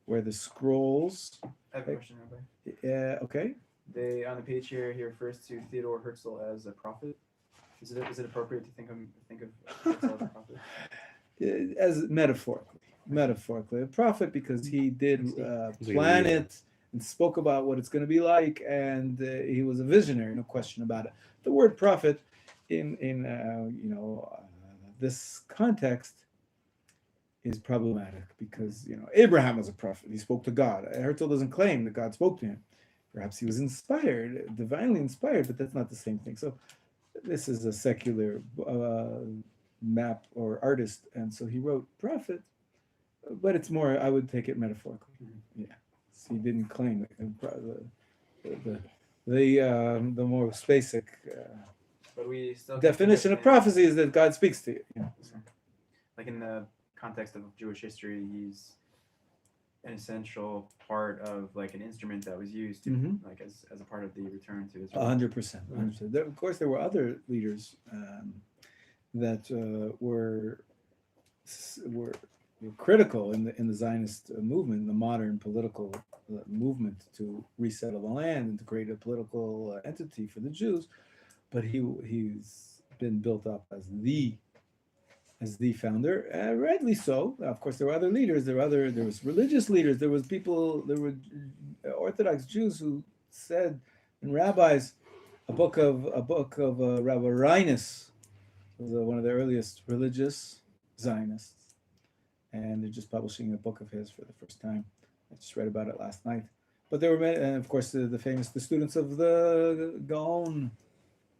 where the scrolls. I have a question, Rabbi. Okay. They on the page here, he refers to Theodore Herzl as a prophet. Is it appropriate to think of Herzl as a prophet? As metaphorically, a prophet, because he did plan it and spoke about what it's going to be like, and he was a visionary, no question about it. The word prophet in this context is problematic because Abraham was a prophet. He spoke to God. Herzl doesn't claim that God spoke to him. Perhaps he was inspired, divinely inspired, but that's not the same thing. So this is a secular map or artist, and so he wrote prophet, but it's more, I would take it metaphorically. Yeah, so he didn't claim the more basic But we still definition of prophecy is that God speaks to you. So. Like in the context of Jewish history, he's an essential part of like an instrument that was used to, like as a part of the return to Israel. 100%. Of course, there were other leaders that were critical in the Zionist movement, the modern political movement to resettle the land and to create a political entity for the Jews. But he's been built up as the founder, rightly so. Of course, there were other leaders. There was religious leaders. There were Orthodox Jews who said, and rabbis, a book of Rabbi Reines was one of the earliest religious Zionists, and they're just publishing a book of his for the first time. I just read about it last night. But there were many, and of course the students of the Gaon,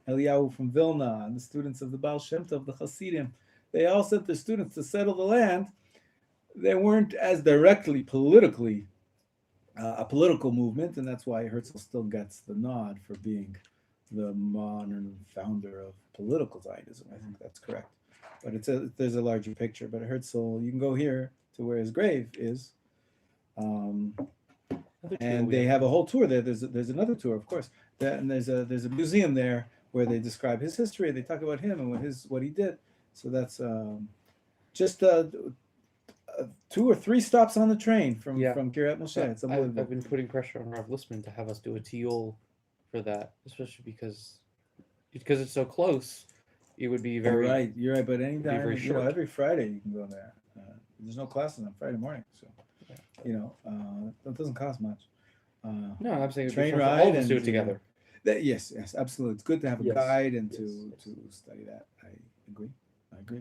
Eliyahu from Vilna, and the students of the Baal Shem Tov, the Hasidim. They all sent their students to settle the land. They weren't as directly politically a political movement, and that's why Herzl still gets the nod for being the modern founder of political Zionism. I think that's correct. But there's a larger picture. But Herzl, you can go here to where his grave is, and they have a whole tour there. There's another tour, of course. And there's a museum there where they describe his history. They talk about him and what he did. So that's just 2 or 3 stops on the train from Kiryat Moshe. It's unbelievable. I've been putting pressure on Rav Listman to have us do a tiol for that, especially because it's so close. It would be very You're right. But anytime, very short. every Friday you can go there. There's no classes on Friday morning, so that doesn't cost much. No, I'm saying train all ride of us do it together. Yes, absolutely. It's good to have a Yes, guide and yes, to study that. I agree.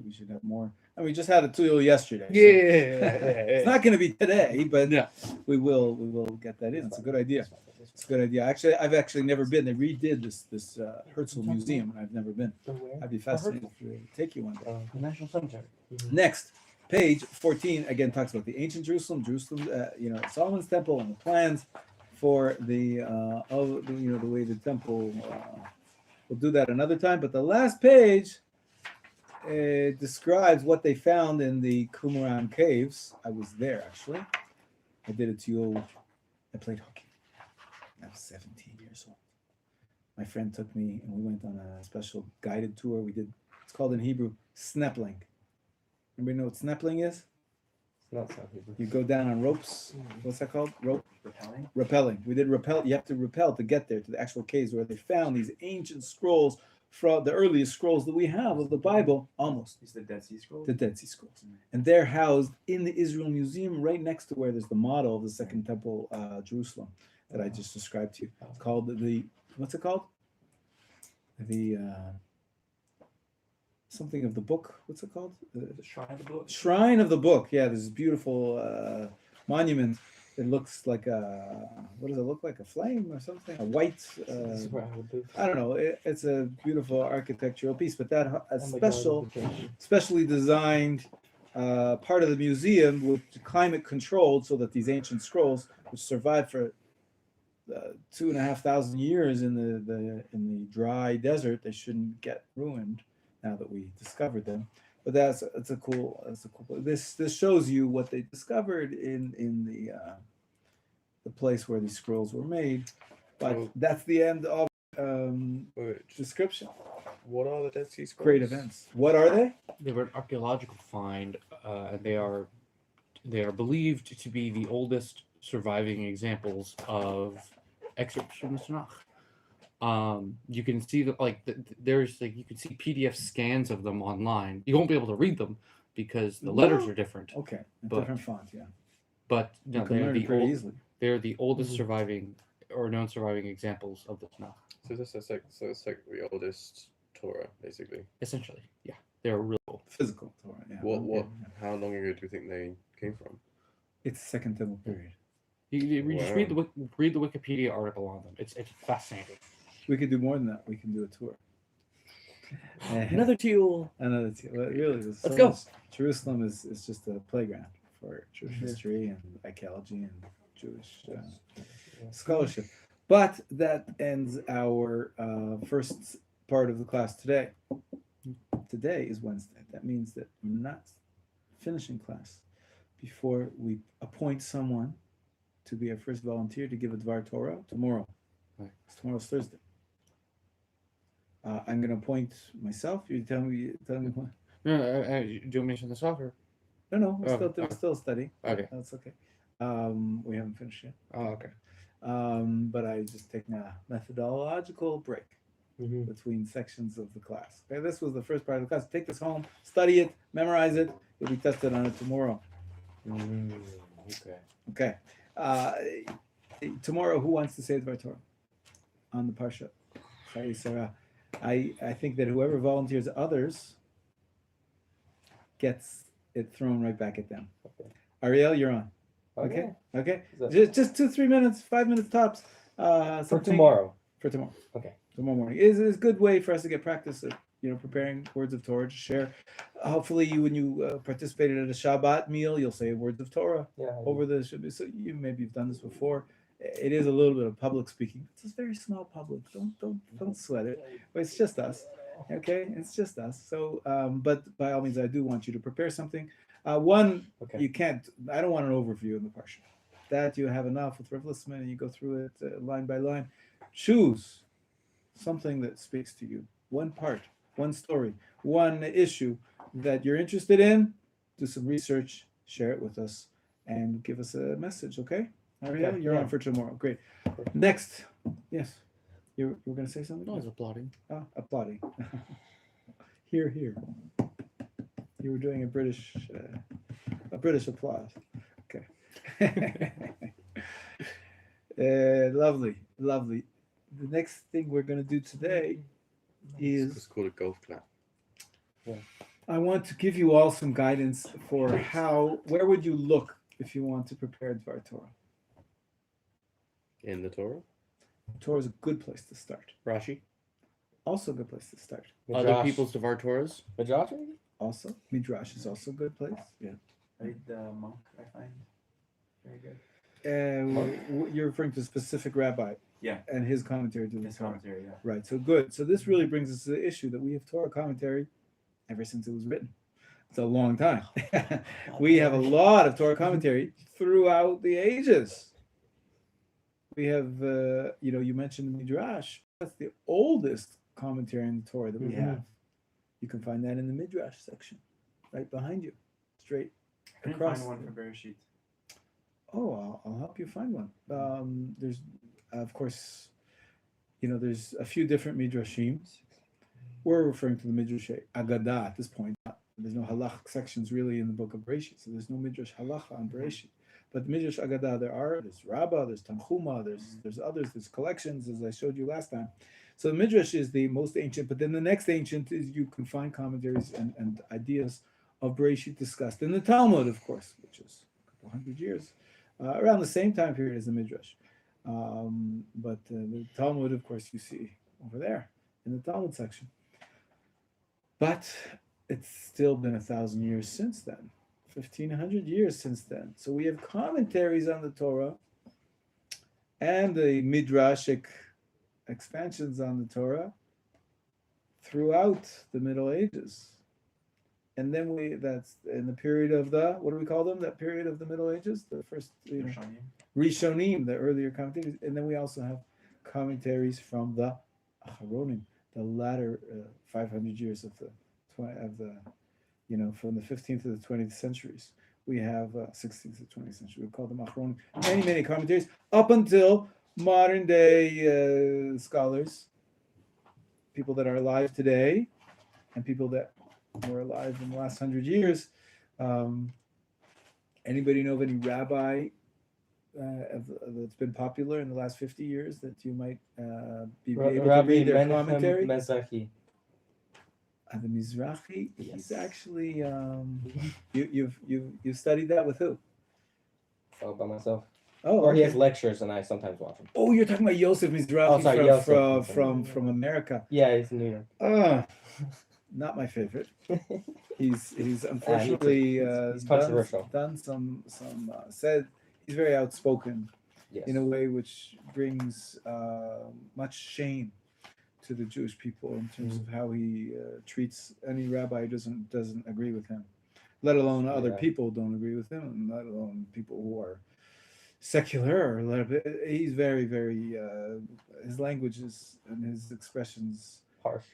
We should have more. And we just had a tool yesterday. so it's not going to be today, but Yeah. we will get that in. It's a good idea. It's a good idea. Actually, I've never been. They redid this Herzl Museum, and I've never been. I'd be fascinated to take you one day. The National Cemetery. Next, page 14 again talks about the ancient Jerusalem, Solomon's temple and the plans for the way the temple. We'll do that another time. But the last page describes what they found in the Qumran caves. I was there actually. I did a teal. I played hockey. I was 17 years old. My friend took me and we went on a special guided tour. It's called in Hebrew snepling. Anybody know what snepling is? Not South Hebrew. You go down on ropes. What's that called? Rope? Repelling. Rappelling. We did rappel. You have to rappel to get there to the actual caves where they found these ancient scrolls from the earliest scrolls that we have of the Bible, almost. It's the Dead Sea Scrolls. The Dead Sea Scrolls. And they're housed in the Israel Museum right next to where there's the model of the Second Temple, Jerusalem, that I just described to you. It's called what's it called? The something of the book. What's it called? The Shrine of the Book. Shrine of the Book. Yeah, this beautiful monument. It looks like what does it look like? A flame or something? A white. This is where I would do. I don't know. It's a beautiful architectural piece, but that a Oh my God, special, the vacation. specially designed part of the museum, with climate controlled, so that these ancient scrolls, which survived for 2,500 years in the dry desert, they shouldn't get ruined. Now that we discovered them, but that's a cool. This shows you what they discovered in the place where these scrolls were made. But that's the end of description. What are the Dead Sea Scrolls? Great events. What are they? They were an archaeological find, and they are believed to be the oldest surviving examples of excerpts from the Tanakh. You can see that you can see PDF scans of them online. You won't be able to read them because the letters are different. Okay, But- different font. Yeah, But you no, can learn it pretty easily. they're the oldest surviving or known surviving examples of the Tanakh. So it's like the oldest Torah, basically. Essentially, yeah, they're real old. Physical Torah. Yeah. What? How long ago do you think they came from? It's Second Temple period. You just read the Wikipedia article on them. It's fascinating. We could do more than that. We can do a tour. Another teal. Another team. Well, really, there's so Let's go. much. Jerusalem is just a playground for Jewish history and archaeology and Jewish scholarship. But that ends our first part of the class today. Today is Wednesday. That means that we're not finishing class before we appoint someone to be our first volunteer to give a Dvar Torah tomorrow. Right. Tomorrow's Thursday. I'm going to appoint myself. You tell me what? No, do you mention this off or? No, we're Oh, still studying. Okay. That's okay. We haven't finished yet. Oh, okay. But I just taking a methodological break between sections of the class. Okay, this was the first part of the class. Take this home, study it, memorize it. You'll be tested on it tomorrow. Okay. Okay. Tomorrow, who wants to say the Torah on the Parsha? Sorry, Sarah. I think that whoever volunteers others gets it thrown right back at them. Okay. Ariel, you're on. Okay. Is that- Just 2-3 minutes, 5 minutes tops. For Something tomorrow. For tomorrow. Okay. Tomorrow morning is a good way for us to get practice at preparing words of Torah to share. Hopefully, when you participated at a Shabbat meal, you'll say words of Torah Yeah. over the Shabbat. So maybe you've done this before. It is a little bit of public speaking. It's a very small public. Don't sweat it. But it's just us. Okay, it's just us. So, but by all means, I do want you to prepare something. Okay. You can't. I don't want an overview in the parsha. That you have enough with Rav Lissman, and you go through it line by line. Choose something that speaks to you. One part, one story, one issue that you're interested in. Do some research, share it with us, and give us a message. Okay, Ariel, you're on for tomorrow. Great. Next, yes, you were going to say something. No, I was applauding. Oh, applauding. Here. You were doing a British applause. Okay. Lovely. the next thing we're going to do today It's is called a golf clap. I want to give you all some guidance for where would you look if you want to prepare Dvar Torah. In the Torah? Torah is a good place to start. Rashi. Also a good place to start. Other Midrash. people's Devar Torahs. Midrash, maybe? Also, Midrash is also a good place. Read the monk, I find very good. You're referring to a specific rabbi. Yeah. And his commentary to the His Torah. commentary, yeah. Right. So good. So this really brings us to the issue that we have Torah commentary ever since it was written. It's a long time. We have a lot of Torah commentary throughout the ages. We have, you mentioned the Midrash. That's the oldest commentary on the Torah that we have. You can find that in the Midrash section, right behind you, straight I couldn't across. find one for Bereshit. Oh, I'll help you find one. There's, of course, there's a few different Midrashim. We're referring to the Midrash Agadah at this point. There's no halach sections really in the book of Bereshit, so there's no Midrash halacha on Bereshit. But Midrash Agadah there's Rabbah, there's Tanchuma, there's others, there's collections, as I showed you last time. So the Midrash is the most ancient, but then the next ancient is you can find commentaries and ideas of Bereshit discussed in the Talmud, of course, which is a couple hundred years, around the same time period as the Midrash. But the Talmud, of course, you see over there in the Talmud section. But it's still been 1,000 years since then, 1,500 years since then. So we have commentaries on the Torah and the Midrashic expansions on the Torah throughout the Middle Ages. And then that's in the period of what do we call them? That period of the Middle Ages, the first Rishonim, the earlier commentaries. And then we also have commentaries from the Acharonim, the latter 500 years of the from the 15th to the 20th centuries. We have 16th to 20th century. We call them Acharonim. Many commentaries up until modern day scholars, people that are alive today, and people that were alive in the last 100 years. Anybody know of any rabbi that's been popular in the last 50 years that you might be able to Rabbi read their Menachem commentary? Mizrahi. The Mizrahi, he's Yes. actually you've studied that with who? All by myself. Oh, Or he okay. has lectures and I sometimes watch him. Oh, you're talking about Yosef Mizrahi Oh, sorry, Yosef. from America. Yeah, he's in New York. Not my favorite. He's unfortunately he's controversial. done some said he's very outspoken Yes. in a way which brings much shame to the Jewish people in terms of how he treats any rabbi who doesn't agree with him, let alone other Yeah. people don't agree with him, and let alone people who are secular or a little bit. He's very, very his languages and his expressions Harsh.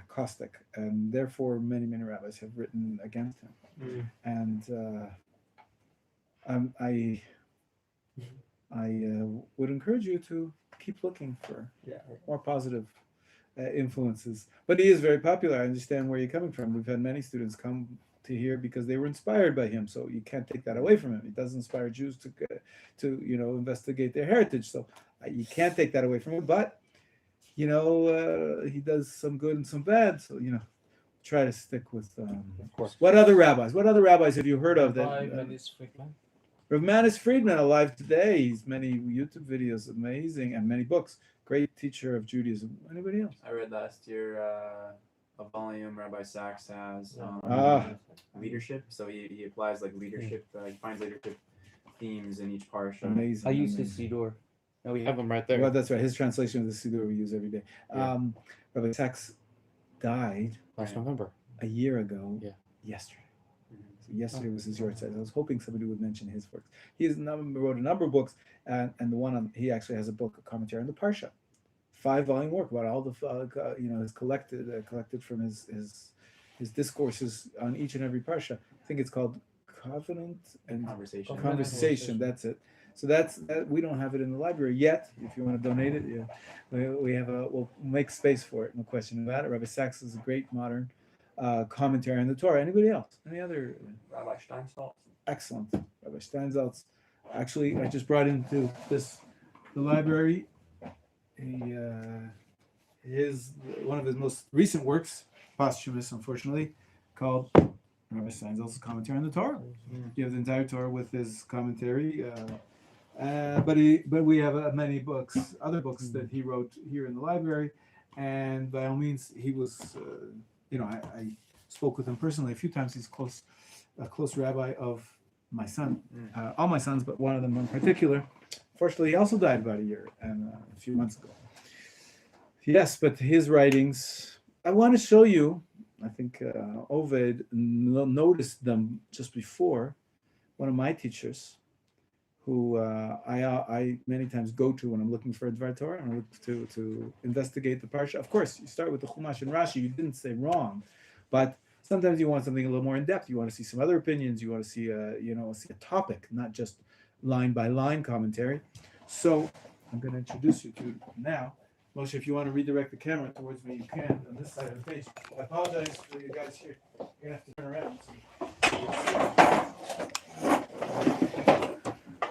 caustic, and therefore many rabbis have written against him. And I would encourage you to keep looking for more positive influences. But he is very popular. I understand where you're coming from. We've had many students come to here because they were inspired by him. So you can't take that away from him. He does inspire Jews to investigate their heritage. So you can't take that away from him. But he does some good and some bad. So try to stick with. Of course. What other rabbis have you heard of that? Rav Manis Friedman, alive today. He's many YouTube videos, amazing, and many books. Great teacher of Judaism. Anybody else? I read last year a volume Rabbi Sachs has leadership. So he applies like leadership. He finds leadership themes in each parsha. Amazing. I use amazing. his Siddur. No, we have them right there. Well, that's right. His translation of the Siddur we use every day. Yeah. Rabbi Sachs died Last November. a year ago. Yeah. Yesterday. So yesterday was his yahrzeit. I was hoping somebody would mention his works. He wrote a number of books, and the one he actually has a book, a commentary on the parsha, 5-volume work about all the his collected from his discourses on each and every parsha. I think it's called Covenant and Conversation. That's it. So that we don't have it in the library yet. If you want to donate it, we have we'll make space for it. No question about it. Rabbi Sachs is a great modern commentary on the Torah. Anybody else? Any other? Rabbi Steinsaltz. Excellent. Rabbi Steinsaltz. Actually, I just brought into the library one of his most recent works, posthumous, unfortunately, called Rabbi Steinsaltz's Commentary on the Torah. You have the entire Torah with his commentary. But we have many books, other books that he wrote here in the library, and by all means, he was, I spoke with him personally a few times. He's a close rabbi of my son, all my sons, but one of them in particular. Fortunately, he also died about a year and a few months ago. Yes, but his writings, I want to show you. I think Oved noticed them just before. One of my teachers, who I many times go to when I'm looking for a Dvar Torah and I look to investigate the parsha. Of course, you start with the Chumash and Rashi. You didn't say wrong, but sometimes you want something a little more in depth. You want to see some other opinions. You want to see a topic, not just line by line commentary. So I'm going to introduce you to now. Moshe, if you want to redirect the camera towards me, you can on this side of the page. I apologize for you guys here. You're going to have to turn around.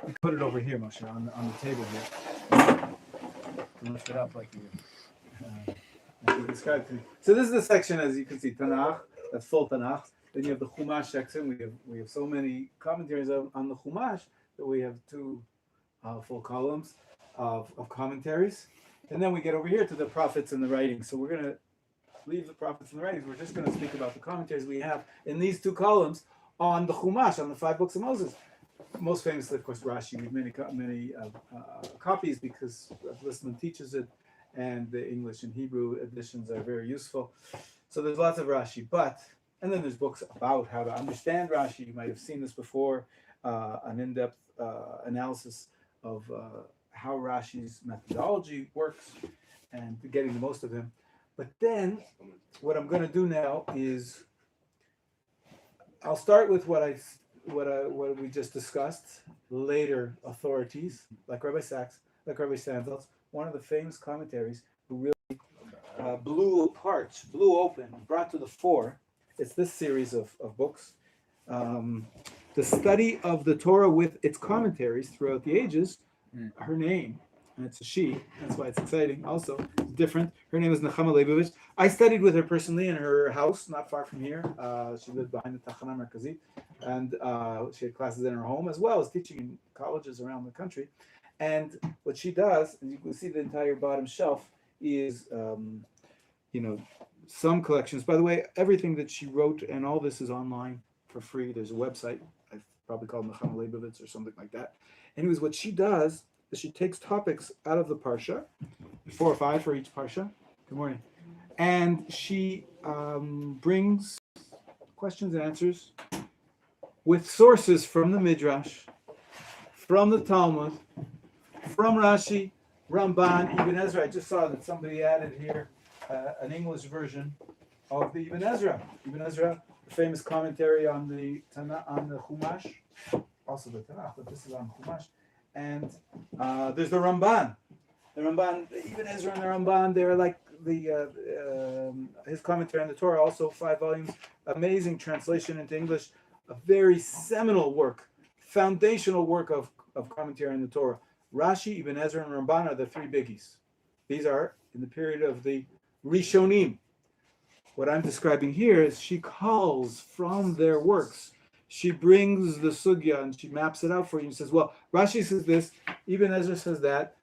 You put it over here, Moshe, on the table here. Lift it up like you described to me. So this is the section, as you can see, Tanakh. That's full Tanakh. Then you have the Chumash section. We have so many commentaries on the Chumash that we have two full columns of commentaries. And then we get over here to the prophets and the writings. So we're going to leave the prophets and the writings. We're just going to speak about the commentaries we have in these two columns on the Chumash, on the 5 books of Moses. Most famously, of course, Rashi. We have many copies because Listman teaches it, and the English and Hebrew editions are very useful. So there's lots of Rashi. And then there's books about how to understand Rashi. You might have seen this before, an in-depth analysis of how Rashi's methodology works and getting the most of him. But then what I'm going to do now is I'll start with what we just discussed. Later authorities like Rabbi Sachs, like Rabbi Steinsaltz, one of the famous commentaries who really blew open, brought to the fore. It's this series of books. The study of the Torah with its commentaries throughout the ages. Her name, and it's a she, that's why it's exciting. Also, it's different. Her name is Nechama Leibovich. I studied with her personally in her house, not far from here. She lived behind the Tachana Merkazit, and she had classes in her home as well as teaching in colleges around the country. And what she does, and you can see the entire bottom shelf, is some collections. By the way, everything that she wrote and all this is online for free. There's a website. I've probably called Nechama Leibovich or something like that. Anyways, what she does is she takes topics out of the parsha, 4 or 5 for each parsha. Good morning. And she brings questions and answers with sources from the Midrash, from the Talmud, from Rashi, Ramban, Ibn Ezra. I just saw that somebody added here an English version of the Ibn Ezra. Ibn Ezra, the famous commentary on the Chumash. Also the Tanakh, but this is on Chumash. And there's the Ramban. The Ramban, Ibn Ezra and the Ramban, they're like his commentary on the Torah, also 5 volumes, amazing translation into English, a very seminal work, foundational work of commentary on the Torah. Rashi, Ibn Ezra, and Ramban are the 3 biggies. These are in the period of the Rishonim. What I'm describing here is she calls from their works. She brings the sugya and she maps it out for you and says, well, Rashi says this, Ibn Ezra says that,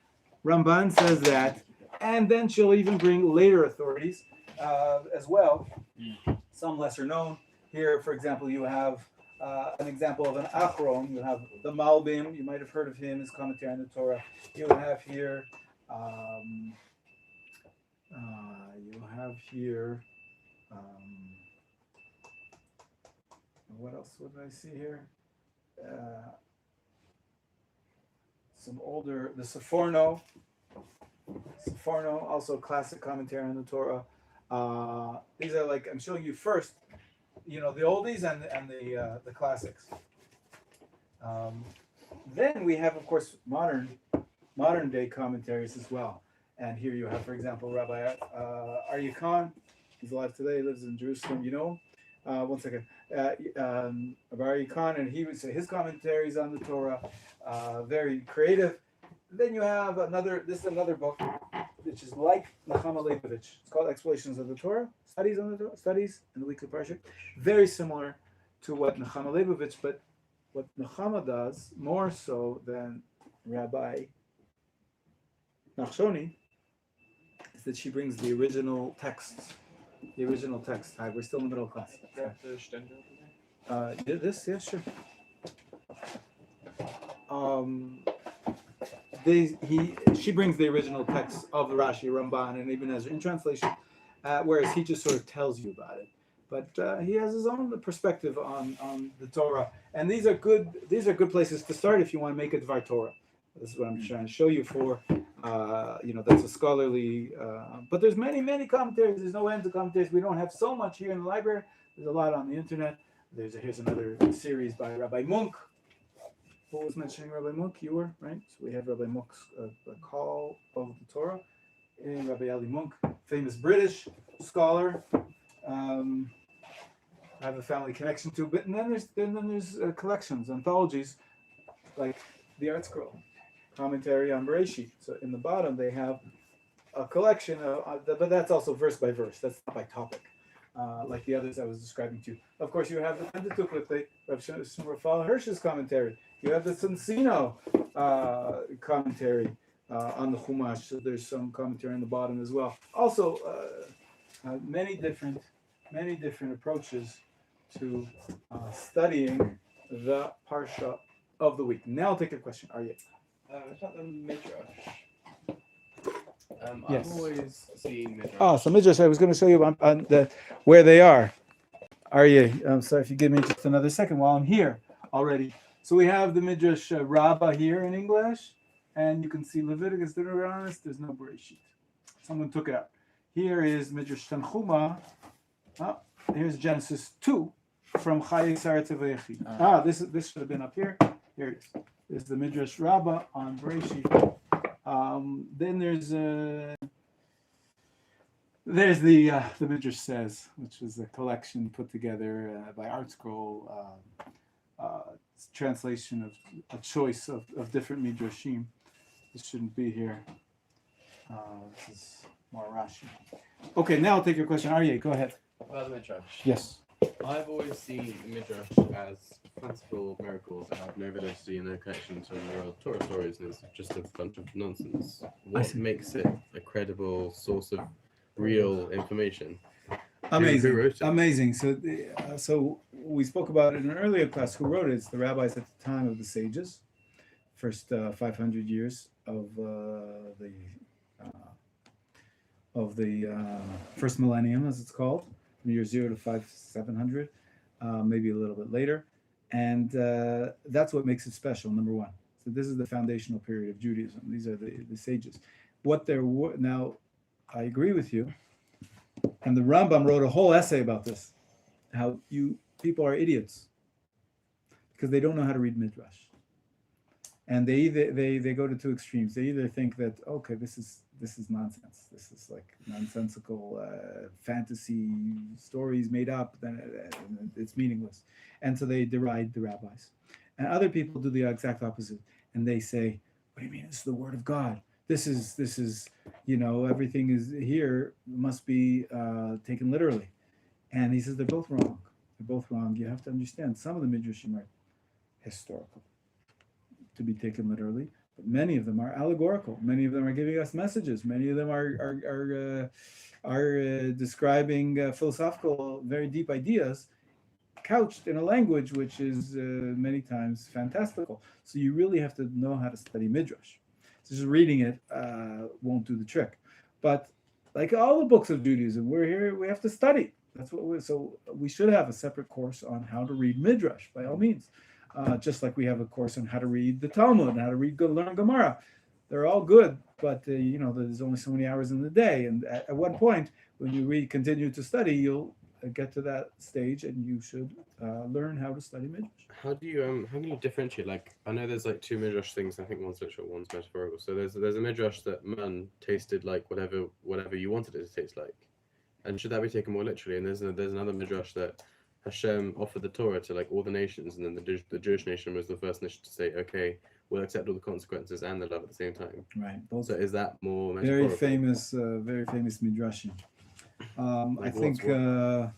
Ramban says that, and then she'll even bring later authorities as well, some lesser known. Here, for example, you have an example of an Achron. You have the Malbim. You might have heard of him, his commentary on the Torah. You have here, what else would I see here? Some older, the Seforno, also classic commentary on the Torah. These are like, I'm showing you first, the oldies and the classics. Then we have, of course, modern day commentaries as well. And here you have, for example, Rabbi Aryeh Khan. He's alive today. He lives in Jerusalem. You know him? One second. Rabbi Khan, and he would say his commentaries on the Torah, very creative. Then you have this is another book which is like Nechama Leibovich. It's called Explanations of the Torah, Studies on the Torah, Studies in the Weekly Parsha. Very similar to what Nechama Leibovich, but what Nechama does more so than Rabbi Nachshoni is that she brings the original texts. The original text. Hi, we're still in the middle class. This, yeah, sure. She brings the original text of the Rashi, Ramban, and even Ezra in translation, whereas he just sort of tells you about it. But he has his own perspective on the Torah, and these are good places to start if you want to make a Dvar Torah. This is what I'm trying to show you for. That's a scholarly. But there's many commentaries. There's no end to commentaries. We don't have so much here in the library. There's a lot on the internet. Here's another series by Rabbi Munk. Who was mentioning Rabbi Munk? You were, right? So we have Rabbi Munk's Call of the Torah, and Rabbi Ali Munk, famous British scholar. I have a family connection to, but then there's collections, anthologies, like the Art Scroll, Commentary on Bereshit. So in the bottom they have a collection but that's also verse by verse. That's not by topic, like the others I was describing to you. Of course, you have the Pentateuch with the Rav Shmuel Hirsch's commentary. You have the Sonsino commentary on the Chumash. So there's some commentary on the bottom as well. Also, many different approaches to studying the parsha of the week. Now I'll take your question. Are you? It's not the Midrash. Yes. I've always seen Midrash. Oh, so Midrash, I was going to show you on where they are. Are you? I'm sorry if you give me just another second while I'm here already. So we have the Midrash Rabbah here in English, and you can see Leviticus, Deuteronomy. There's no Bereshit. Someone took it out. Here is Midrash Tanchuma. Here's Genesis 2 from Chayei Saretz Vayechid. This should have been up here. Here it is. This is the Midrash Rabbah on Bereshit. Then there's the Midrash Says, which is a collection put together by Art Scroll, translation of a choice of different Midrashim. This shouldn't be here. This is more Rashi. Okay, now I'll take your question. Aryeh, go ahead. About the Midrash. Yes. I've always seen Midrash as fanciful miracles that have no validity and no connection to real Torah stories, and it's just a bunch of nonsense. What makes it a credible source of real information? Amazing. Who wrote it? Amazing. So we spoke about it in an earlier class. Who wrote it? It's the rabbis at the time of the sages, first 500 years of the first millennium, as it's called, from year 0 to 700, maybe a little bit later. And that's what makes it special, number one. So this is the foundational period of Judaism. These are the sages. What there were, now, I agree with you. And the Rambam wrote a whole essay about this, how people are idiots because they don't know how to read Midrash. And they go to two extremes. They either think that, okay, this is nonsense. This is like nonsensical fantasy stories made up. Then it's meaningless, and so they deride the rabbis. And other people do the exact opposite, and they say, "What do you mean? It's the word of God. This is everything is here must be taken literally." And he says they're both wrong. They're both wrong. You have to understand some of the midrashim are historical, to be taken literally. But many of them are allegorical. Many of them are giving us messages. Many of them are describing philosophical, very deep ideas, couched in a language which is many times fantastical. So you really have to know how to study midrash. Just reading it won't do the trick. But like all the books of Judaism, we're here. We have to study. That's what so we should have a separate course on how to read midrash, by all means. Just like we have a course on how to read the Talmud and how to learn Gemara. They're all good, but there's only so many hours in the day. And at one point, when you continue to study, you'll get to that stage, and you should learn how to study midrash. How can you differentiate? Like, I know there's like two midrash things. I think one's literal, one's metaphorical. So there's a midrash that man tasted like whatever you wanted it to taste like, and should that be taken more literally? And there's another midrash that Hashem offered the Torah to like all the nations, and then the Jewish nation was the first nation to say, okay, we'll accept all the consequences and the love at the same time. Right. Both So is that more very metaphorical? very famous midrashim. I Like think what's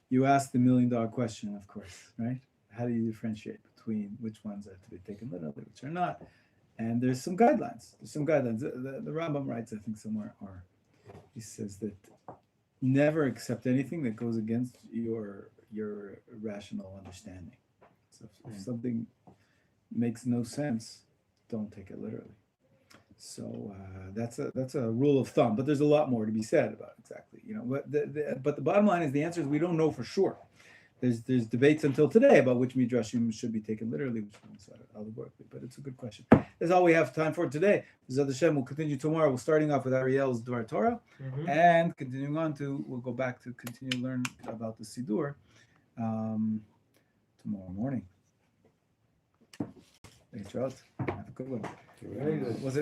you asked the $1,000,000 question, of course, right? How do you differentiate between which ones are to be taken literally, which are not? And there's some guidelines. The Rambam writes, I think, somewhere, or he says that never accept anything that goes against your rational understanding. So if something makes no sense, don't take it literally. So that's a rule of thumb. But there's a lot more to be said about exactly, But the bottom line is the answer is we don't know for sure. There's debates until today about which midrashim should be taken literally, which ones allegorically. But it's a good question. That's all we have time for today. Zad Hashem, we'll continue tomorrow. We're starting off with Ariel's Dvar Torah, and continuing on we'll go back to continue to learn about the Sidur tomorrow morning. Thanks, Charles. Have a good one. Was it?